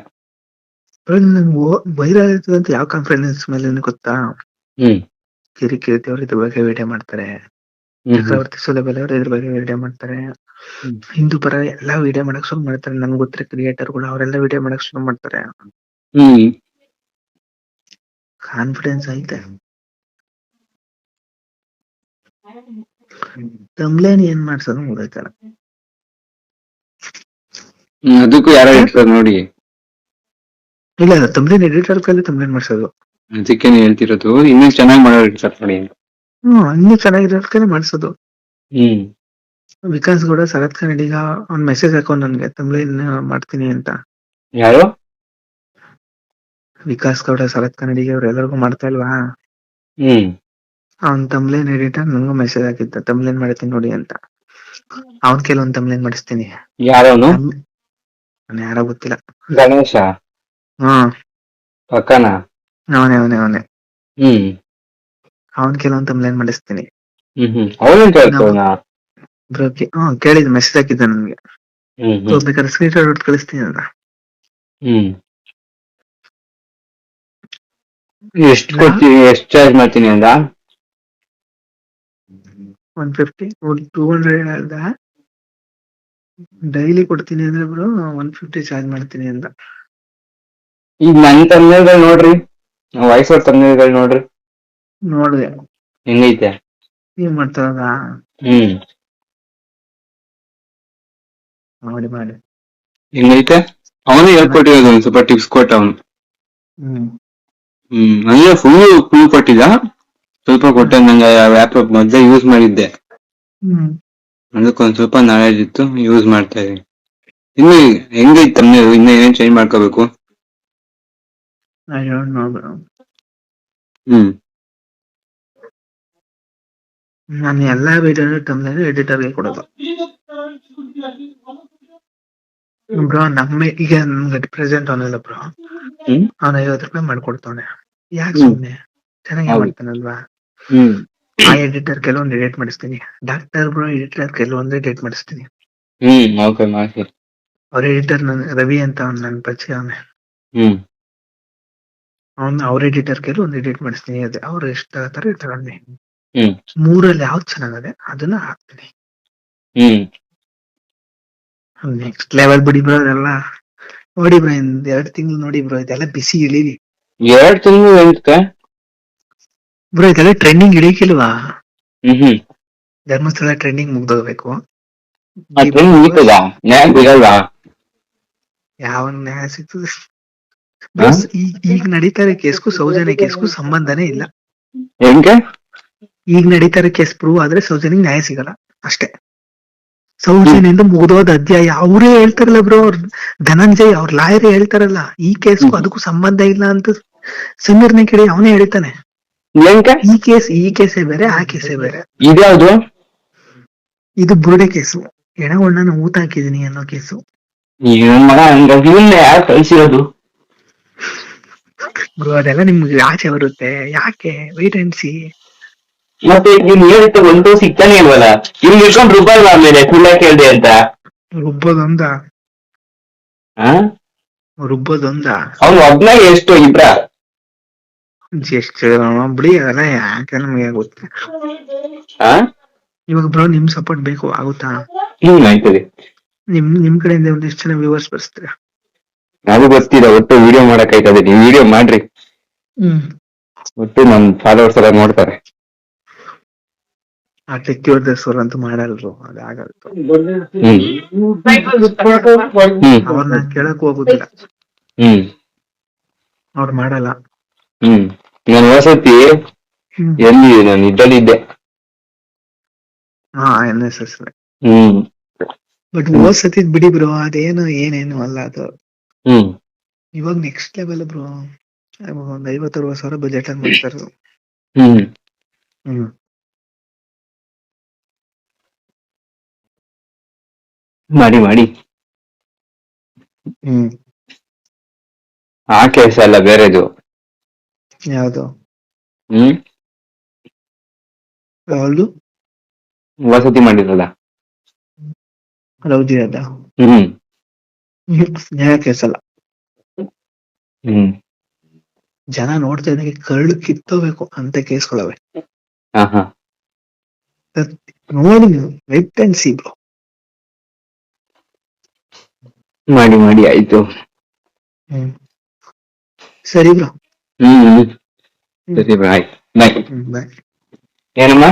[SPEAKER 1] ವೈರಲ್ ಆಯ್ತದ ಅಂತ ಯಾವ ಕಾನ್ಫಿಡೆನ್ಸ್ ಮೇಲೆ ಗೊತ್ತಾ? ಕಿರಿಕೀರ್ತಿ ಅವ್ರು ಇದ್ರ ಬಗ್ಗೆ ವಿಡಿಯೋ ಮಾಡ್ತಾರೆ. ಚಕ್ರವರ್ತಿ ಸುಲಭಲೆ ಅವರು ಇದ್ರ ಬಗ್ಗೆ ವಿಡಿಯೋ ಮಾಡ್ತಾರೆ. ಹಿಂದೂ ಪರ ಎಲ್ಲಾ ವಿಡಿಯೋ ಮಾಡಕ್ ಶುರು ಮಾಡ್ತಾರೆ. ನನ್ಗೆ ಗೊತ್ತಿರೋ ಕ್ರಿಯೇಟರ್ ಕೂಡ ಅವರೆಲ್ಲ ವಿಡಿಯೋ ಮಾಡಕ್ ಶುರು ಮಾಡ್ತಾರೆ. ಕಾನ್ಫಿಡೆನ್ಸ್ ಐತೆ. ತಮ್ಲೇನ್ ಏನ್ ಮಾಡ್ಸೋದು ಗೊತ್ತಾಯ್ತಲ್ಲ.
[SPEAKER 2] ಅದಕ್ಕೂ ಯಾರೋ ಇರ್ತಾರೆ ನೋಡಿ.
[SPEAKER 1] ಇಲ್ಲ ತಮ್ಲೇನ್ ಎಡಿಟರ್ ಕೈಲಿ ತಮ್ಲೇನ್ ಮಾಡ್ಸೋದು.
[SPEAKER 2] ಅದಕ್ಕೆ ಹೇಳ್ತಿರೋದು, ಇನ್ನೂ ಚೆನ್ನಾಗಿ ಮಾಡೋರು ಇರ್ತಾರೆ ನೋಡಿ.
[SPEAKER 1] ಇನ್ನೂ ಚೆನ್ನಾಗಿರೋರ್ ಕೈಲಿ ಮಾಡ್ಸೋದು. ವಿಕಾಸ್ ಗೌಡ ಶರತ್ ಕನ್ನಡಿಗ ಅವ್ನ್ ಮೆಸೇಜ್ ಹಾಕೊಂಡ್ ನನ್ಗೆ ತಮ್ಲೇನ್ ಮಾಡ್ತೀನಿ ಅಂತ.
[SPEAKER 2] ಯಾರು?
[SPEAKER 1] ವಿಕಾಸ್ ಗೌಡ ಶರತ್ ಕನ್ನಡಿಗ ಅವ್ರೆಲ್ಲರಿಗೂ ಮಾಡ್ತಾ ಇಲ್ವಾ? ಅವ್ನ್ ತಮ್ಲೇನ್ ಎಡಿಟರ್ ನನ್ಗೂ ಮೆಸೇಜ್ ಹಾಕಿದ್ದ, ತಮ್ಲೇನ್ ಮಾಡ್ತೀನಿ ನೋಡಿ ಅಂತ. ಅವನ್ ಕೆಲವೊಂದ್ ತಮ್ಲೇನ್ ಮಾಡಿಸ್ತೀನಿ.
[SPEAKER 2] ಯಾರವನು?
[SPEAKER 1] ನಾನು ಯಾರೋ ಗೊತ್ತಿಲ್ಲ.
[SPEAKER 2] ಗಣೇಶ? ಪಕ್ಕನ?
[SPEAKER 1] ಅವನೇ. ಅವನ್ ಕೆಲವೊಂದ್ ತಮ್ಲೇನ್ ಮಾಡಿಸ್ತೀನಿ.
[SPEAKER 2] ಅವನೇನ್ ಕೇಳ್ತಾನ?
[SPEAKER 1] ಕೇಳಿದ್ ಮೆಸೇಜ್ ಹಾಕಿದ್ದ ನನ್ಗೆ. ಬೇಕಾದ್ರೆ ಸ್ಕ್ರೀನ್ ಶಾಟ್ ಹೊಟ್ಟು ಕಳಿಸ್ತೀನಿ ಅಂತ.
[SPEAKER 2] ಎಷ್ಟು ಕೊಡ್ತೀನಿ, ಎಷ್ಟು ಚಾರ್ಜ್ ಮಾಡ್ತೀನಿ ಅಂದ?
[SPEAKER 1] 150 200 ಹೇಳ್ದ. ಡೈಲಿ ಕೊಡ್ತೀನಿ ಅಂದ್ರೆ ಬ್ರೋ 150 ಚಾರ್ಜ್ ಮಾಡ್ತೀನಿ ಅಂತ.
[SPEAKER 2] ಈಗ ನನ್ ತಮ್ನೇಲ್ಗಳು ನೋಡ್ರಿ, ವಯಸ್ಸವ್ರ ತಮ್ನೇಲ್ಗಳು ನೋಡ್ರಿ.
[SPEAKER 1] ನೋಡ್ದೆ
[SPEAKER 2] ಹೆಂಗೈತೆ?
[SPEAKER 1] ನೀವ್ ಮಾಡ್ತಾರದ? ಮಾಡಿ
[SPEAKER 2] ಹೆಂಗೈತೆ? ಅವನೇ ಹೇಳ್ಕೊಟ್ಟಿರೋದು, ಒಂದ್ ಸ್ವಲ್ಪ ಟಿಪ್ಸ್ ಕೊಟ್ಟ ಅವನು. ನಂಗೆ ಫುಲ್ ಕೊಟ್ಟಿಲ್ಲ, ಸ್ವಲ್ಪ ಕೊಟ್ಟ. ನಂಗೆ ಆ್ಯಪ್ ಮೊದ್ಲೇ ಯೂಸ್ ಮಾಡಿದ್ದೆ, ಅದಕ್ಕೊಂದ್ ಸ್ವಲ್ಪ ನಾಲೆಜ್ ಇತ್ತು, ಯೂಸ್ ಮಾಡ್ತಾ ಇದೀನಿ. ಇನ್ನು ಹೆಂಗೈತೆ ತಮ್ನೇ? ಇನ್ನ ಏನೇನ್ ಚೇಂಜ್ ಮಾಡ್ಕೋಬೇಕು?
[SPEAKER 1] ನಾನು ಎಲ್ಲಾ ವಿಡಿಯೋ ತಮ್ಲೇನ್ ಎಡಿಟರ್ಗೆ ಕೊಡೋದು. ಬ್ರೋ ಈಗ ನಮ್ಗೆ ಪ್ರೆಸೆಂಟ್ ಅವನಲ್ಲ ಬ್ರೋ, ಅವ್ನ 50 ರೂಪಾಯಿ ಮಾಡ್ಕೊಡ್ತಾವನೆ. ಯಾಕೆ ಸುಮ್ನೆ? ಚೆನ್ನಾಗಿ ಮಾಡ್ತಾನಲ್ವಾ? ಆ ಎಡಿಟರ್ ಕೆಲವೊಂದು ಎಡಿಟ್ ಮಾಡಿಸ್ತೀನಿ. ಡಾಕ್ಟರ್ ಬ್ರೋ ಎಡಿಟರ್ ಕೆಲವೊಂದು ಎಡಿಟ್ ಮಾಡಿಸ್ತೀನಿ. ಅವ್ರ ಎಡಿಟರ್ ರವಿ ಅಂತ ನನ್ ಪರಿಚಯ ಅವನೇ. ಅವ್ರ ಎಡಿಟರ್ ಕೆಲವೊಂದು ಎಡಿಟ್ ಮಾಡಿಸ್ತೀನಿ. ಅದೇ ಅವ್ರು ಎಷ್ಟು ತಗತಾರೆ ತಗೊಂಡಿ 3ರಲ್ಲಿ ಯಾವ್ದು ಚೆನ್ನಾಗದೆ ಅದನ್ನ ಹಾಕ್ತೀನಿ. ನೆಕ್ಸ್ಟ್ ಲೆವೆಲ್ ಬಿಡಿ ಬ್ರೋ ಅದೆಲ್ಲ. ನೋಡಿ ಬ್ರೋ 2 ತಿಂಗಳು ನೋಡಿ ಬ್ರೋ, ಇದೆಲ್ಲ ಬಿಸಿ ಇಳಿಲಿ.
[SPEAKER 2] 2 ತಿಂಗಳು
[SPEAKER 1] ಬ್ರೋ ಇದೆಲ್ಲ ಟ್ರೆಂಡಿಂಗ್ ಇಳಿಕಿಲ್ವಾ? ಧರ್ಮಸ್ಥಳ ಟ್ರೆಂಡಿಂಗ್ ಮುಗ್ದೋಗ್ಬೇಕು. ಯಾವನ್ ನ್ಯಾಯ ಸಿಗ್ತದೆ? ಬಸ್ ಈಗ ನಡೀತಾ ಇರೋ ಕೇಸ್ಗೂ ಸೌಜನ್ಯ ಕೇಸ್ಗೂ ಸಂಬಂಧನೇ ಇಲ್ಲ.
[SPEAKER 2] ಹೆಂಗೆ?
[SPEAKER 1] ಈಗ ನಡೀತಾ ಇರೋ ಕೇಸ್ ಪ್ರೂವ್ ಆದ್ರೆ ಸೌಜನ್ಯಗೆ ನ್ಯಾಯ ಸಿಗಲ್ಲ ಅಷ್ಟೇ. ಸೌಜನ್ಯಿಂದ ಮುಗ್ದೋದ ಅಧ್ಯಾಯ ಅವರೇ ಹೇಳ್ತಾರಲ್ಲ ಬ್ರೋ, ಅವ್ರ ಧನಂಜಯ್ ಅವ್ರ ಲಾಯರ್ ಹೇಳ್ತಾರಲ್ಲ ಈ ಕೇಸ್ಗೂ ಅದಕ್ಕೂ ಸಂಬಂಧ ಇಲ್ಲ ಅಂತ. ಸಮೀರ್ನ ಕೇಳಿ ಅವನೇ ಹೇಳ್ತಾನೆ.
[SPEAKER 2] ಹೆಂಗೆ?
[SPEAKER 1] ಈ ಕೇಸೇ ಬೇರೆ, ಆ ಕೇಸೇ ಬೇರೆ.
[SPEAKER 2] ಇದ್ಯಾವ್ದು?
[SPEAKER 1] ಇದು ಬುರುಡೆ ಕೇಸು, ಎಣಗೊಂಡನ ಊತ ಹಾಕಿದೀನಿ ಅನ್ನೋ ಕೇಸು.
[SPEAKER 2] ನನ್ ಮಗ ಯಾರು ಕಳ್ಸಿರೋದು?
[SPEAKER 1] ಬ್ರೋ ಅದೆಲ್ಲ ನಿಮ್ಗೆ ಆಚೆ ಬರುತ್ತೆ, ಯಾಕೆ ವೈಟ್ ಅಂಡ್ ಸಿ.
[SPEAKER 2] ಮತ್ತೆ ನೀನ್ ಹೇಳಿದ್ದು ಒಂದು ಸಿಗ್ತಾನೆ ಇಲ್ವಲ್ಲ, ಇಲ್ಲಿ ಇಟ್ಕೊಂಡು ರುಬ್ಬಲ್ವಾ ಆಮೇಲೆ ಸುಳ್ಳ ಕೇಳ್ದೆ ಅಂತ?
[SPEAKER 1] ರುಬ್ಬೋದೊಂದ ರುಬ್ಬೋದೊಂದ
[SPEAKER 2] ಅವ್ನು ಒಬ್ನ ಎಷ್ಟು ಇಬ್ರ?
[SPEAKER 1] ಎಷ್ಟು ಬಿಡಿ, ಅದೆಲ್ಲ ಯಾಕೆ ನಮ್ಗೆ ಗೊತ್ತ. ಇವಾಗ ಬ್ರೋ ನಿಮ್ ಸಪೋರ್ಟ್ ಬೇಕು, ಆಗುತ್ತಾ?
[SPEAKER 2] ಆಯ್ತದೆ.
[SPEAKER 1] ನಿಮ್ ಕಡೆಯಿಂದ ಒಂದಿಷ್ಟು ಜನ ವ್ಯೂವರ್ಸ್ ಬರ್ಸ್ತೀರಾ?
[SPEAKER 2] ಅದು ಗೊತ್ತಿಲ್ಲ, ಒಟ್ಟು ವಿಡಿಯೋ ಮಾಡಕ್ ಆಯ್ತದೆ. ನೀವು ವಿಡಿಯೋ ಮಾಡ್ರಿ, ಒಟ್ಟು ನಮ್ ಫಾಲೋವರ್ಸ್ ಎಲ್ಲ ನೋಡ್ತಾರೆ.
[SPEAKER 1] ಆ ಟೆಕ್ಕಿವರ್ಧಸ್ವರ್ ಅಂತೂ ಮಾಡಲ್ರು, ಅದಾಗಲ್ಲ. ಅವ್ರನ್ನ ಕೇಳಕ್ ಹೋಗುದಿಲ್ಲ, ಅವ್ರು ಮಾಡಲ್ಲ.
[SPEAKER 2] ನಾನು ವಸತಿ ಎಲ್ಲಿ ನಾನು ಇದ್ದಲ್ಲಿದ್ದೆ.
[SPEAKER 1] NSS. ಬಟ್ ಓದ್ಸತಿದ್ ಬಿಡಿ ಬ್ರೋ, ಅದೇನು ಏನೇನು ಅಲ್ಲ ಅದು. ಇವಾಗ ನೆಕ್ಸ್ಟ್ ಲೆವೆಲ್ ಬ್ರೋ. ಒಂದ್ 50-60 ಸಾವಿರ ಬಜೆಟ್ ಅಲ್ಲಿ ಮಾಡ್ತಾರೆ.
[SPEAKER 2] ಮಾಡಿ ಮಾಡಿ. ಆ ಕೆಲಸ ಅಲ್ಲ, ಬೇರೆದು.
[SPEAKER 1] ಯಾವ್ದು? ಯಾವ್ದು?
[SPEAKER 2] ವಸತಿ ಮಾಡಿರಲ್ಲ,
[SPEAKER 1] ರೌದಿ ಅದ. ನ್ಯಾಯ ಕೇಸಲ್ಲ. ಜನ ನೋಡ್ತಾ ಇದ್ದಂಗೆ ಕರಳು ಕಿತ್ತೋಬೇಕು ಅಂತ ಕೇಸ್ಕೊಳವೆ. ನೋಡಿ ನೀವು ವೆಬ್ ಅಂಡ್ ಸಿ ಬ್ರೋ.
[SPEAKER 2] ಮಾಡಿ ಮಾಡಿ ಆಯ್ತು.
[SPEAKER 1] ಸರಿ ಬ್ರೋ.
[SPEAKER 2] ಸರಿ ಬ್ರೋ, ಆಯ್ತು. ಬಾಯ್.
[SPEAKER 1] ಬಾಯ್.
[SPEAKER 2] ಏನಮ್ಮ?